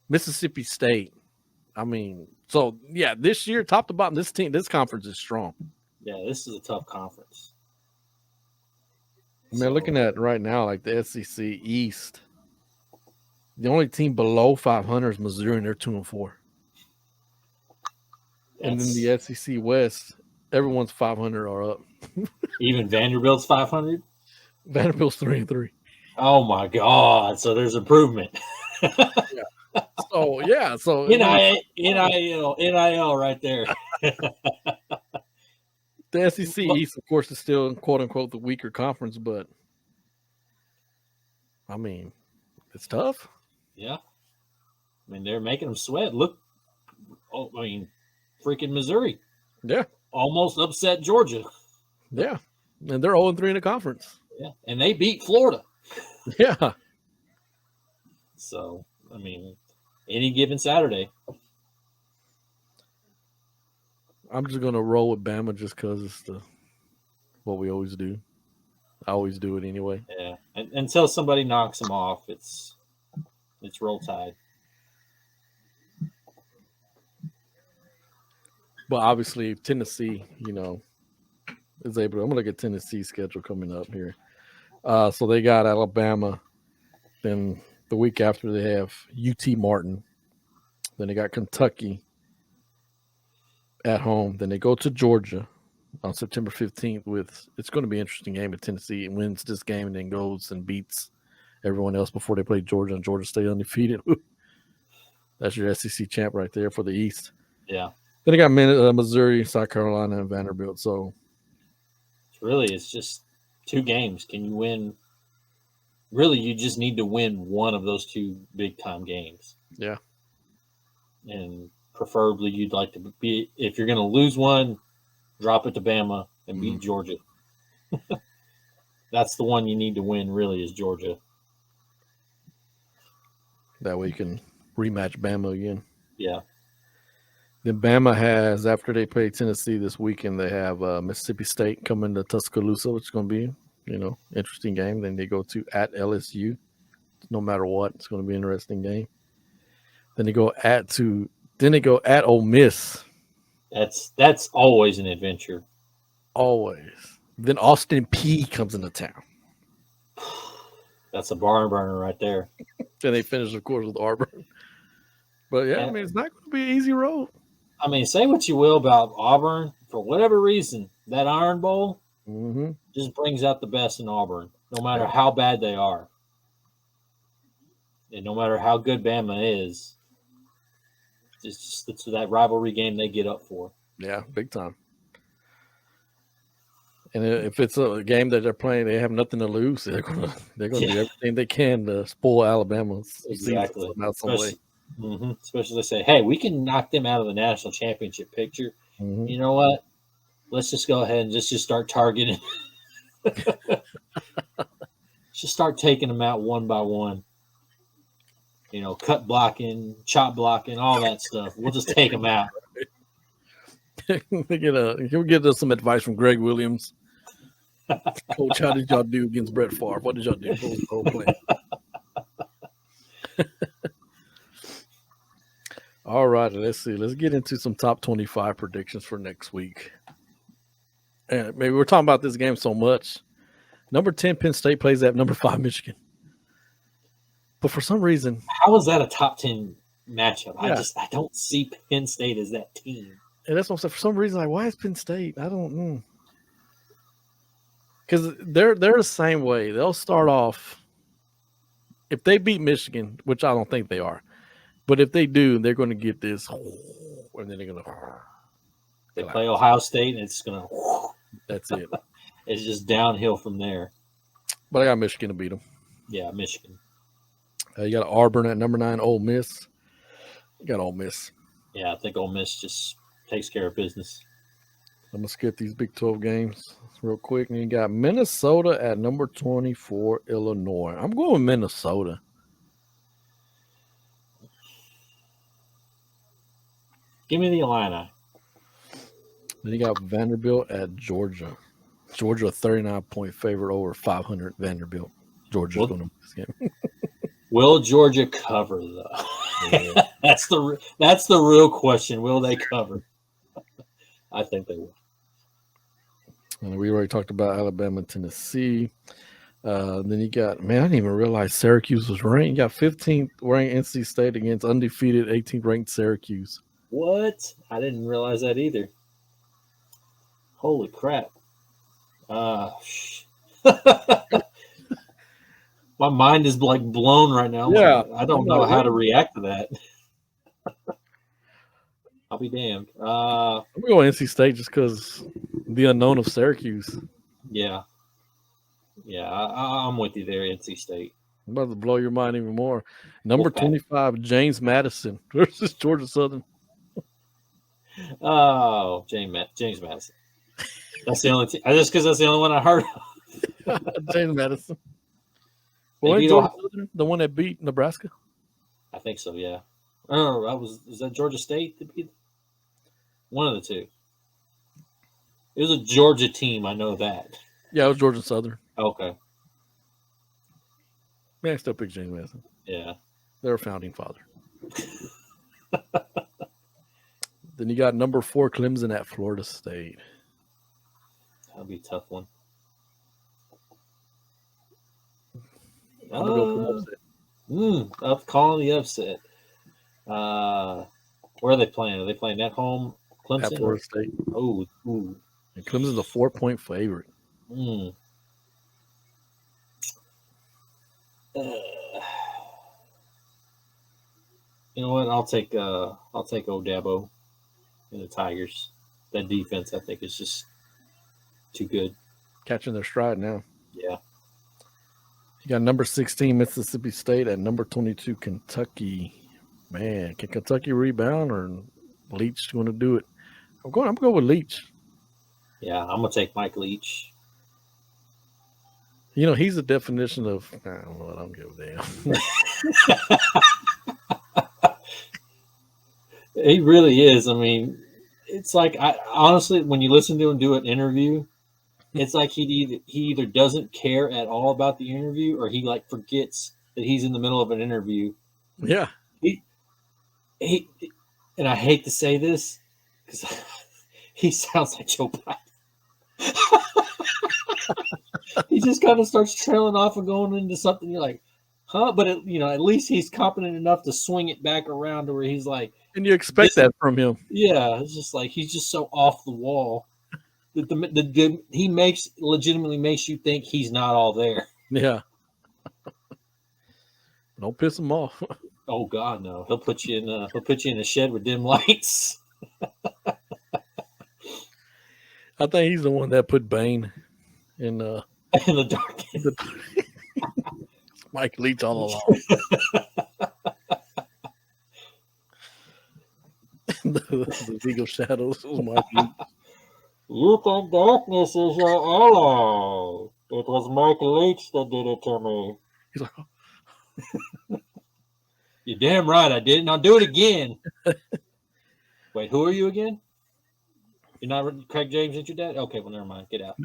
Mississippi State. I mean, so yeah, this year, top to bottom, this conference is strong. Yeah, this is a tough conference. I mean, looking at right now, like the SEC East, the only team below 500 is Missouri, and they're 2-4. And then the SEC West, everyone's 500 or up. Even Vanderbilt's 500. Vanderbilt's 3-3. Oh my God! So there's improvement. Yeah. So NIL right there. The SEC East, of course, is still quote unquote the weaker conference, but I mean, it's tough. Yeah, I mean they're making them sweat. Look, freaking Missouri. Yeah, almost upset Georgia. Yeah, and they're 0-3 in the conference. Yeah, and they beat Florida. Yeah. So I mean, any given Saturday. I'm just gonna roll with Bama just because it's what we always do. I always do it anyway. Yeah, and until somebody knocks them off, it's roll tide. But obviously, if Tennessee, is able to. I'm gonna look at Tennessee's schedule coming up here. So they got Alabama. Then the week after they have UT Martin. Then they got Kentucky at home. Then they go to Georgia on September 15th it's going to be an interesting game if Tennessee wins this game and then goes and beats everyone else before they play Georgia, and Georgia stay undefeated. That's your SEC champ right there for the East. Yeah. Then they got Missouri, South Carolina, and Vanderbilt. So it's just 2 games. Can you win? Really, you just need to win one of those 2 big-time games. Yeah. And preferably you'd like to be, if you're going to lose one, drop it to Bama and beat Georgia. That's the one you need to win, really, is Georgia. That way you can rematch Bama again. Yeah. Then Bama has, after they play Tennessee this weekend, they have Mississippi State coming to Tuscaloosa, which is going to be, interesting game. Then they go to at LSU. No matter what, it's going to be an interesting game. Then they go at Ole Miss. That's always an adventure. Always. Then Austin Peay comes into town. That's a barn burner right there. Then they finish, of course, with Auburn. But yeah, I mean, it's not going to be an easy road. I mean, say what you will about Auburn, for whatever reason, that Iron Bowl just brings out the best in Auburn, no matter how bad they are. And no matter how good Bama is, it's that rivalry game they get up for. Yeah, big time. And if it's a game that they're playing, they have nothing to lose. They're gonna do everything they can to spoil Alabama's exactly. Season some way. Especially they say, hey, we can knock them out of the national championship picture. You know what? Let's just go ahead and just start targeting. Just start taking them out one by one. Cut blocking, chop blocking, all that stuff. We'll just take them out. He'll get us some advice from Greg Williams. Coach, how did y'all do against Brett Favre? What did y'all do? What was the whole plan? All right, let's see. Let's get into some top 25 predictions for next week. And maybe we're talking about this game so much. Number 10, Penn State plays at number 5, Michigan. But for some reason, how is that a top 10 matchup? Yeah. I don't see Penn State as that team. And that's what I'm saying. For some reason, why is Penn State? I don't know. Because they're the same way. They'll start off, if they beat Michigan, which I don't think they are, but if they do, they're going to get this, and then they're going to. They play Ohio State, and it's going to. That's it. It's just downhill from there. But I got Michigan to beat them. Yeah, Michigan. You got Auburn at number 9, Ole Miss. You got Ole Miss. Yeah, I think Ole Miss just takes care of business. I'm going to skip these Big 12 games real quick. And you got Minnesota at number 24, Illinois. I'm going with Minnesota. Give me the Illini. Then you got Vanderbilt at Georgia. Georgia, 39-point favorite over 500. Vanderbilt. Georgia's going to win this game. Will Georgia cover though? Yeah. That's the real question. Will they cover? I think they will. And we already talked about Alabama and Tennessee. Then you got, man, I didn't even realize Syracuse was ranked. You got 15th ranked NC State against undefeated 18th ranked Syracuse. What? I didn't realize that either. Holy crap. My mind is like blown right now. Yeah, I don't know how to react to that. I'll be damned. I'm going NC State just because the unknown of Syracuse. Yeah. Yeah, I'm with you there, NC State. I'm about to blow your mind even more. Number 25, James Madison versus Georgia Southern. Oh, James Madison. That's the only just because that's the only one I heard of. James Madison. Well, the one that beat Nebraska? I think so, yeah. Oh, is that Georgia State that beat? One of the two. It was a Georgia team, I know that. Yeah, it was Georgia Southern. Okay. Man, I still pick James Madison. Yeah. They're a founding father. Then you got number 4, Clemson at Florida State. That'll be a tough one. I'm going to go for the upset. I'm calling the upset. Where are they playing? Are they playing at home? Clemson? At Florida State. Oh, and Clemson's a 4-point favorite. You know what? I'll take Odabo and the Tigers. That defense, I think, is just too good. Catching their stride now. Yeah. You got number 16, Mississippi State, at number 22, Kentucky. Man, can Kentucky rebound or Leach going to do it? I'm going with Leach. Yeah, I'm going to take Mike Leach. You know, he's the definition of, I don't know what, I don't give a damn. He really is. I mean, it's like, honestly, when you listen to him do an interview, it's like he either doesn't care at all about the interview or he like forgets that he's in the middle of an interview. Yeah. He and I hate to say this because he sounds like Joe Biden. He just kind of starts trailing off and going into something. You're like, huh? But at least he's competent enough to swing it back around to where he's like, and you expect that from him. Yeah, it's just like he's just so off the wall that he legitimately makes you think he's not all there. Yeah. Don't piss him off. Oh God, no! He'll put you in a shed with dim lights. I think he's the one that put Bane in the dark. Mike Leach all along. the Eagle Shadows was Mike Leach. You think darkness is your ally? It was Mike Leach that did it to me. He's like, You're damn right I did. Now do it again. Wait, who are you again? You're not Craig James, ain't your dad? Okay, well, never mind. Get out.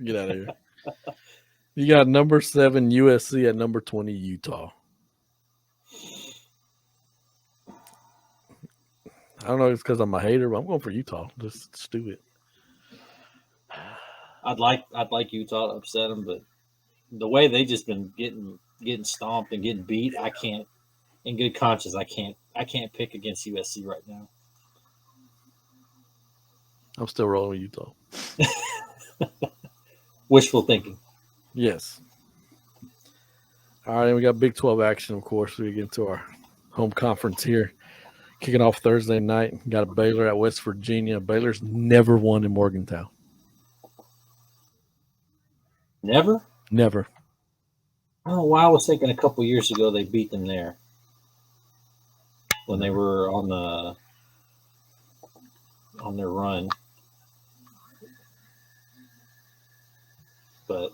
Get out of here. You got number 7 USC at number 20 Utah. I don't know if it's because I'm a hater, but I'm going for Utah. Just do it. I'd like Utah to upset them, but the way they just been getting stomped and getting beat, I can't. In good conscience, I can't pick against USC right now. I'm still rolling with Utah. Wishful thinking. Yes. All right, and we got Big 12 action, of course. We get into our home conference here. Kicking off Thursday night. Got a Baylor at West Virginia. Baylor's never won in Morgantown. Never? Never. I don't know why I was thinking a couple years ago they beat them there. When they were on their run. But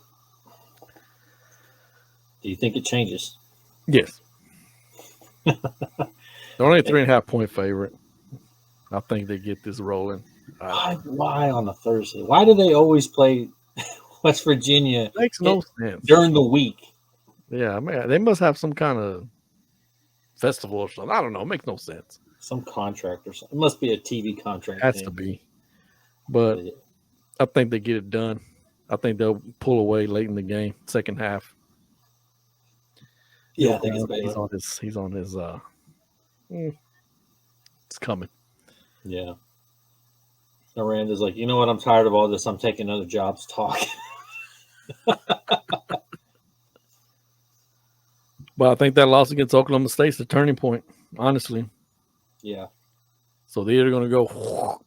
do you think it changes? Yes. They're only a 3.5-point favorite. I think they get this rolling. Why on a Thursday? Why do they always play West Virginia Makes no sense. during the week? Yeah, man, they must have some kind of festival or something. I don't know. It makes no sense. Some contract or something. It must be a TV contract Has thing. to be. But I think they get it done. I think they'll pull away late in the game, second half. Yeah, I think it's Baylor. He's on his it's coming. Yeah. Miranda's like, you know what? I'm tired of all this. I'm taking other jobs talk. But I think that loss against Oklahoma State's the turning point, honestly. Yeah. So they're either going to go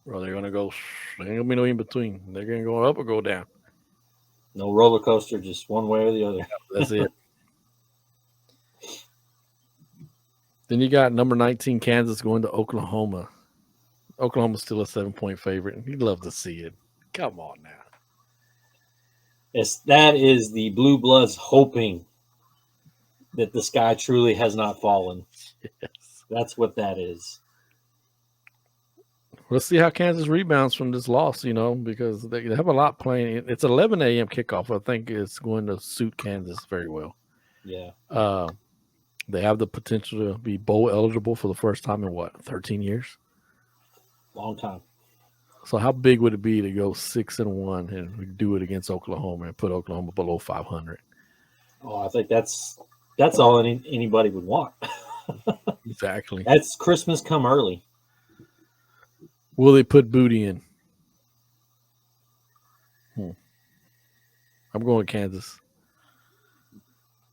or they're going to go. There ain't going to be no in between. They're going to go up or go down. No roller coaster, just one way or the other. That's it. Then you got number 19 Kansas going to Oklahoma. Oklahoma's still a 7-point favorite. You'd love to see it. Come on now. That is the Blue Bloods hoping that the sky truly has not fallen. Yes. That's what that is. Let's see how Kansas rebounds from this loss, because they have a lot playing. It's 11 a.m. kickoff. I think it's going to suit Kansas very well. Yeah. They have the potential to be bowl eligible for the first time in 13 years? Long time. So how big would it be to go 6-1 and do it against Oklahoma and put Oklahoma below 500? Oh, I think that's all anybody would want. Exactly. That's Christmas come early. Will they put Booty in? I'm going Kansas.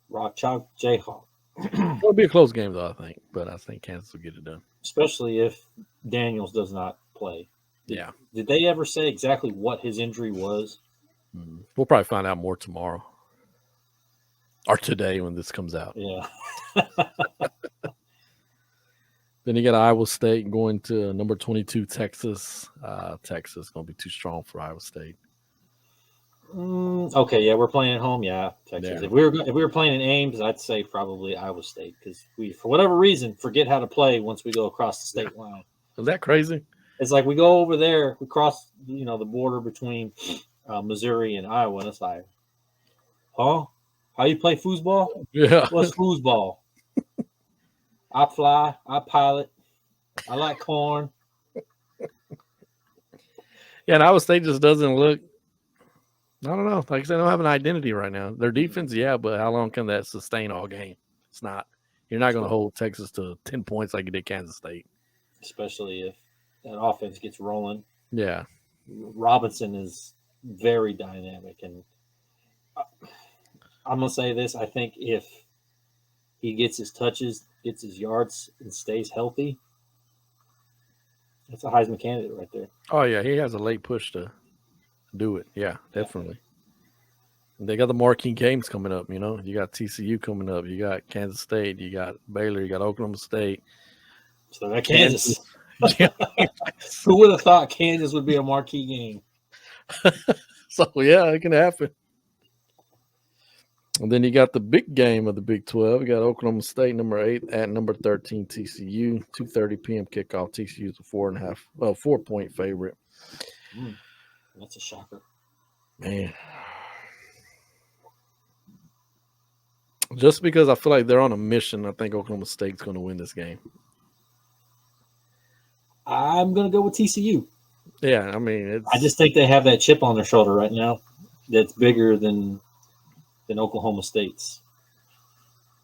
Rock Chalk Jayhawk. It'll be a close game, though, I think. But I think Kansas will get it done. Especially if Daniels does not play. Yeah. Did they ever say exactly what his injury was? We'll probably find out more tomorrow. Or today when this comes out. Yeah. Then you got Iowa State going to number 22, Texas. Texas going to be too strong for Iowa State. Okay, yeah, we're playing at home. Yeah, Texas. Yeah. If we were playing in Ames, I'd say probably Iowa State because we, for whatever reason, forget how to play once we go across the state line. Is that crazy? It's like we go over there, we cross, the border between Missouri and Iowa, and it's like, huh? How you play foosball? Yeah. What's foosball? I fly, I pilot, I like corn. Yeah, and Iowa State just doesn't look. I don't know. Like I said, they don't have an identity right now. Their defense, yeah, but how long can that sustain all game? It's not. You're not going to hold Texas to 10 points like you did Kansas State. Especially if that offense gets rolling. Yeah. Robinson is very dynamic. And I'm going to say this. I think if he gets his touches, gets his yards, and stays healthy, that's a Heisman candidate right there. Oh, yeah. He has a late push to do it. Yeah, definitely. And they got the marquee games coming up, You got TCU coming up. You got Kansas State. You got Baylor. You got Oklahoma State. So that Kansas. Who would have thought Kansas would be a marquee game? So, yeah, it can happen. And then you got the big game of the Big 12. You got Oklahoma State, number 8, at number 13, TCU. 2:30 p.m. kickoff. TCU's a 4-point favorite. That's a shocker. Man. Just because I feel like they're on a mission, I think Oklahoma State's going to win this game. I'm going to go with TCU. Yeah, I mean, I just think they have that chip on their shoulder right now that's bigger than Oklahoma State's.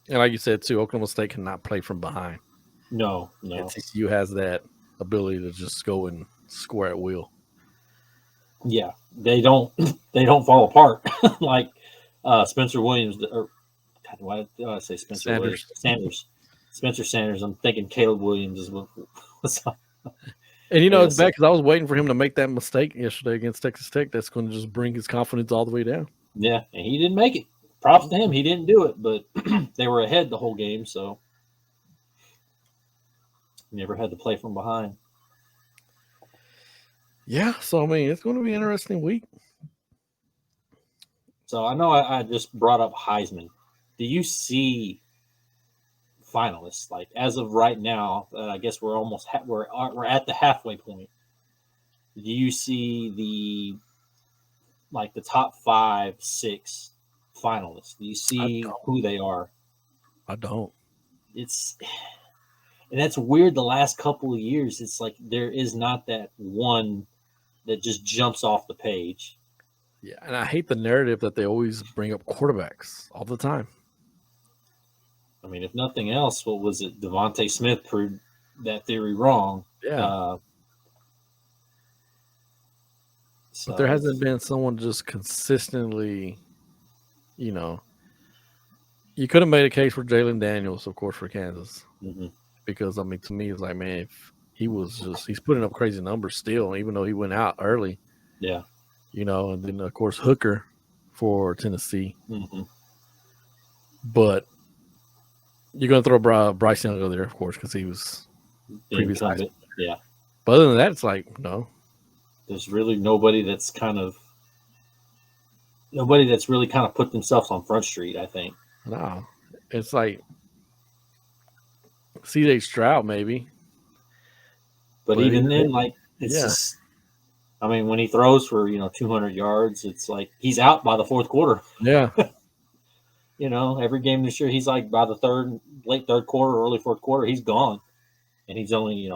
And like you said, too, Oklahoma State cannot play from behind. No. And TCU has that ability to just go and square at will. Yeah, they don't fall apart like Spencer Williams. Or God, why did I say Spencer Williams? Spencer Sanders. I'm thinking Caleb Williams is what's up. And it's bad because I was waiting for him to make that mistake yesterday against Texas Tech. That's going to just bring his confidence all the way down. Yeah, and he didn't make it. Props to him. He didn't do it, but they were ahead the whole game, so never had to play from behind. Yeah, so I mean, it's going to be an interesting week. So I know I just brought up Heisman. Do you see finalists. Like as of right now, I guess we're almost we're at the halfway point. Do you see the top 5, 6 finalists? Do you I see don't. who they are? I don't. It's and that's weird. The last couple of years, it's like there is not that one that just jumps off the page. Yeah, and I hate the narrative that they always bring up quarterbacks all the time. I mean, if nothing else, what was it? Devontae Smith proved that theory wrong. Yeah, but there So hasn't it's been someone just consistently, you know. You could have made a case for Jalen Daniels, of course, for Kansas, mhm. because I mean, to me, it's like, man, if he's putting up crazy numbers still, even though he went out early, Yeah. and then of course Hooker for Tennessee, Hmm. but you're going to throw Bryce Young over there, of course, because he was The previous Heisman. incumbent. Yeah. But other than that, it's like no, There's really nobody that's really kind of put themselves on Front Street, I think. no. It's like C.J. Stroud maybe, But but even even then, then, like it's yeah, just I mean, when he throws for 200 yards, it's like he's out by the fourth quarter. yeah, Every game this year, he's like by the late third quarter, early fourth quarter, he's gone, and he's only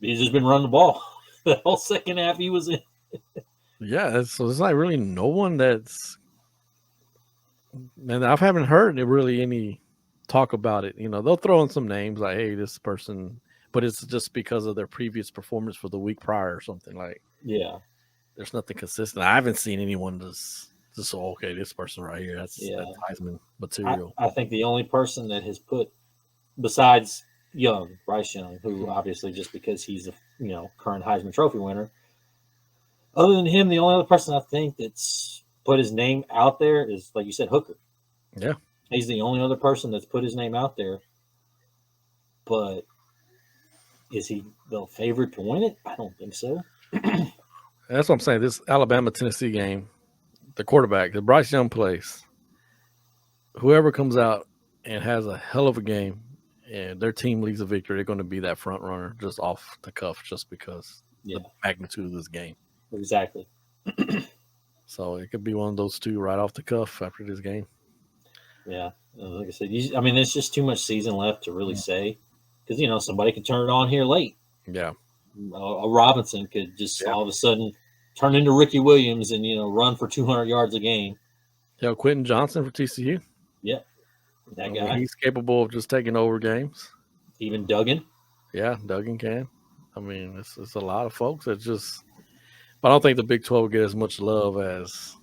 he's just been running the ball the whole second half he was in. yeah. So it's like really no one that's, and I haven't heard really any talk about it. They'll throw in some names like, hey, this person, but it's just because of their previous performance for the week prior or something. Like Yeah, there's nothing consistent. I haven't seen anyone just okay, this person right here, that's yeah. Heisman I, material. I think the only person that has put besides Bryce Young, who Mhm. obviously just because he's a current Heisman Trophy winner. Other than him, the only other person I think that's put his name out there is, like you said, Hooker. Yeah, He's the only other person that's put his name out there. But is he the favorite to win it? I don't think so. that's what I'm saying. This Alabama Tennessee game, the quarterback, the Bryce Young plays, whoever comes out and has a hell of a game and their team leads a victory, they're going to be that front runner just off the cuff, just because the Yeah, magnitude of this game. exactly. So it could be one of those two right off the cuff after this game. Yeah, like I said, I mean, there's just too much season left to really say because somebody can turn it on here late. Yeah, A Robinson could just yeah. all of a sudden turn into Ricky Williams and run for 200 yards a game. Hell, Quentin Johnson for TCU. Yep, I that mean, guy. he's capable of just taking over games. Even Duggan. Yeah, Duggan can. I mean, it's a lot of folks that just. But I don't think the Big 12 will get as much love as.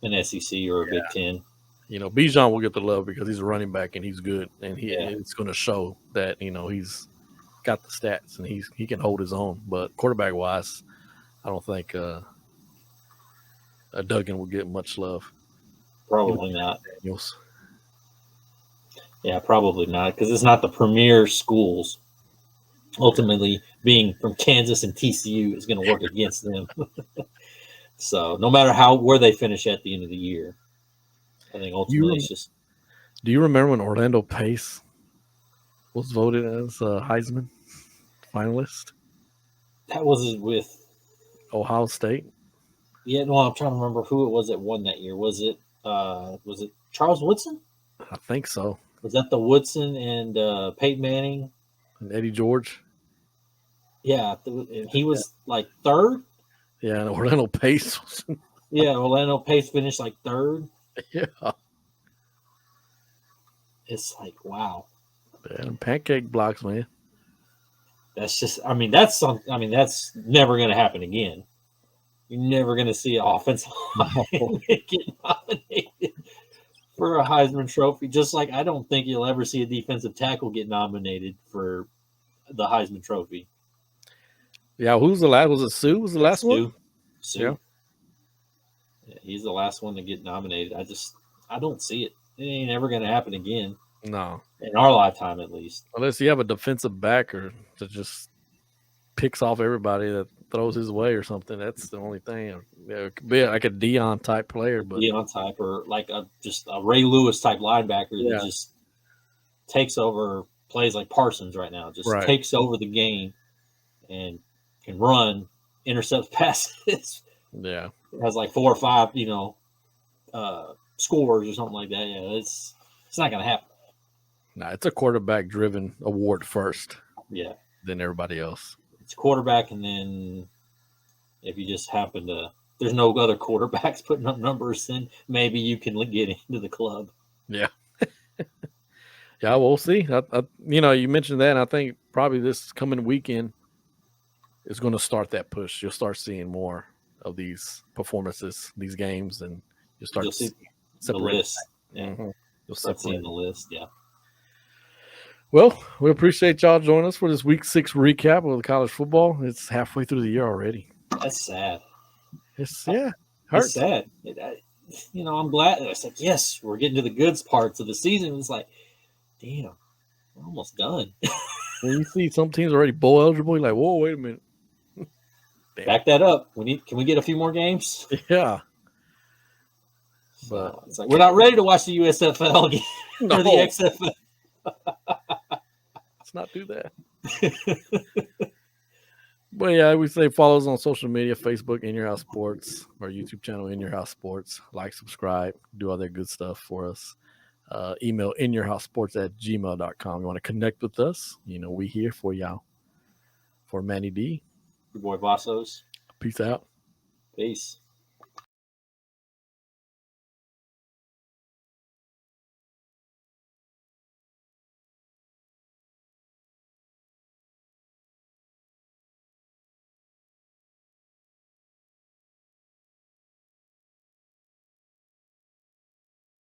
An SEC or a Big Ten. Bijan will get the love because he's a running back and he's good, and Yeah, it's going to show that he's got the stats and he can hold his own. But quarterback wise, I don't think Duggan will get much love. probably not. Daniels. Yeah, probably not because it's not the premier schools. Ultimately, being from Kansas and TCU is going to work against them. So no matter where they finish at the end of the year, I think ultimately You it's just do you remember when Orlando Pace was voted as a Heisman finalist? that was with. Ohio State. Yeah, no, I'm trying to remember who it was that won that year. Was it Charles Woodson? I think so. Was that the Woodson and Peyton Manning? And Eddie George. Yeah, and he was like third. Yeah, and Orlando Pace was. Yeah, Orlando Pace finished like third. Yeah. It's like wow. Man, pancake blocks, man. That's just. I mean, that's never going to happen again. You're never going to see an offensive line get nominated for a Heisman Trophy. Just like I don't think you'll ever see a defensive tackle get nominated for the Heisman Trophy. Yeah, who's the last? Was it Sue? Was the last one? Sue, Yeah. Sue, yeah, he's the last one to get nominated. I don't see it. It ain't ever going to happen again No, in our lifetime, at least. unless you have a defensive backer that just picks off everybody that throws his way or something. That's the only thing. Yeah, it could be like a Dion type player, but Leon type or like just a Ray Lewis type linebacker that yeah, just takes over plays like Parsons right now, just Right. takes over the game and can run, intercepts passes, Yeah. has like 4 or 5, scores or something like that. Yeah, it's not going to happen. Nah, it's a quarterback driven award first, Yeah, then everybody else. it's quarterback, and then if you just happen to, there's no other quarterbacks putting up numbers, then maybe you can get into the club. Yeah. Yeah, we'll see. You mentioned that, and I think probably this coming weekend is going to start that push. You'll start seeing more of these performances, these games, and you'll start You'll to see the separate. list. Yeah, You'll start separate. seeing the list. Yeah. Well, we appreciate y'all joining us for this Week 6 recap of the college football. It's halfway through the year already. That's sad. It's It's hurts. sad. I'm glad. It's like, yes, we're getting to the good parts of the season. It's like, damn, we're almost done. When you see some teams already bowl eligible, you're like, whoa, wait a minute. Back that up. Can we get a few more games? Yeah. But But it's like, we're not ready to watch the USFL again or the no, XFL. let's not do that. But yeah, we say follow us on social media, Facebook, In Your House Sports, our YouTube channel, In Your House Sports. Like, subscribe, do all that good stuff for us. Email inyourhousesports@gmail.com. You want to connect with us? We here for y'all. For Manny D. Your boy Vassos. Peace out. Peace.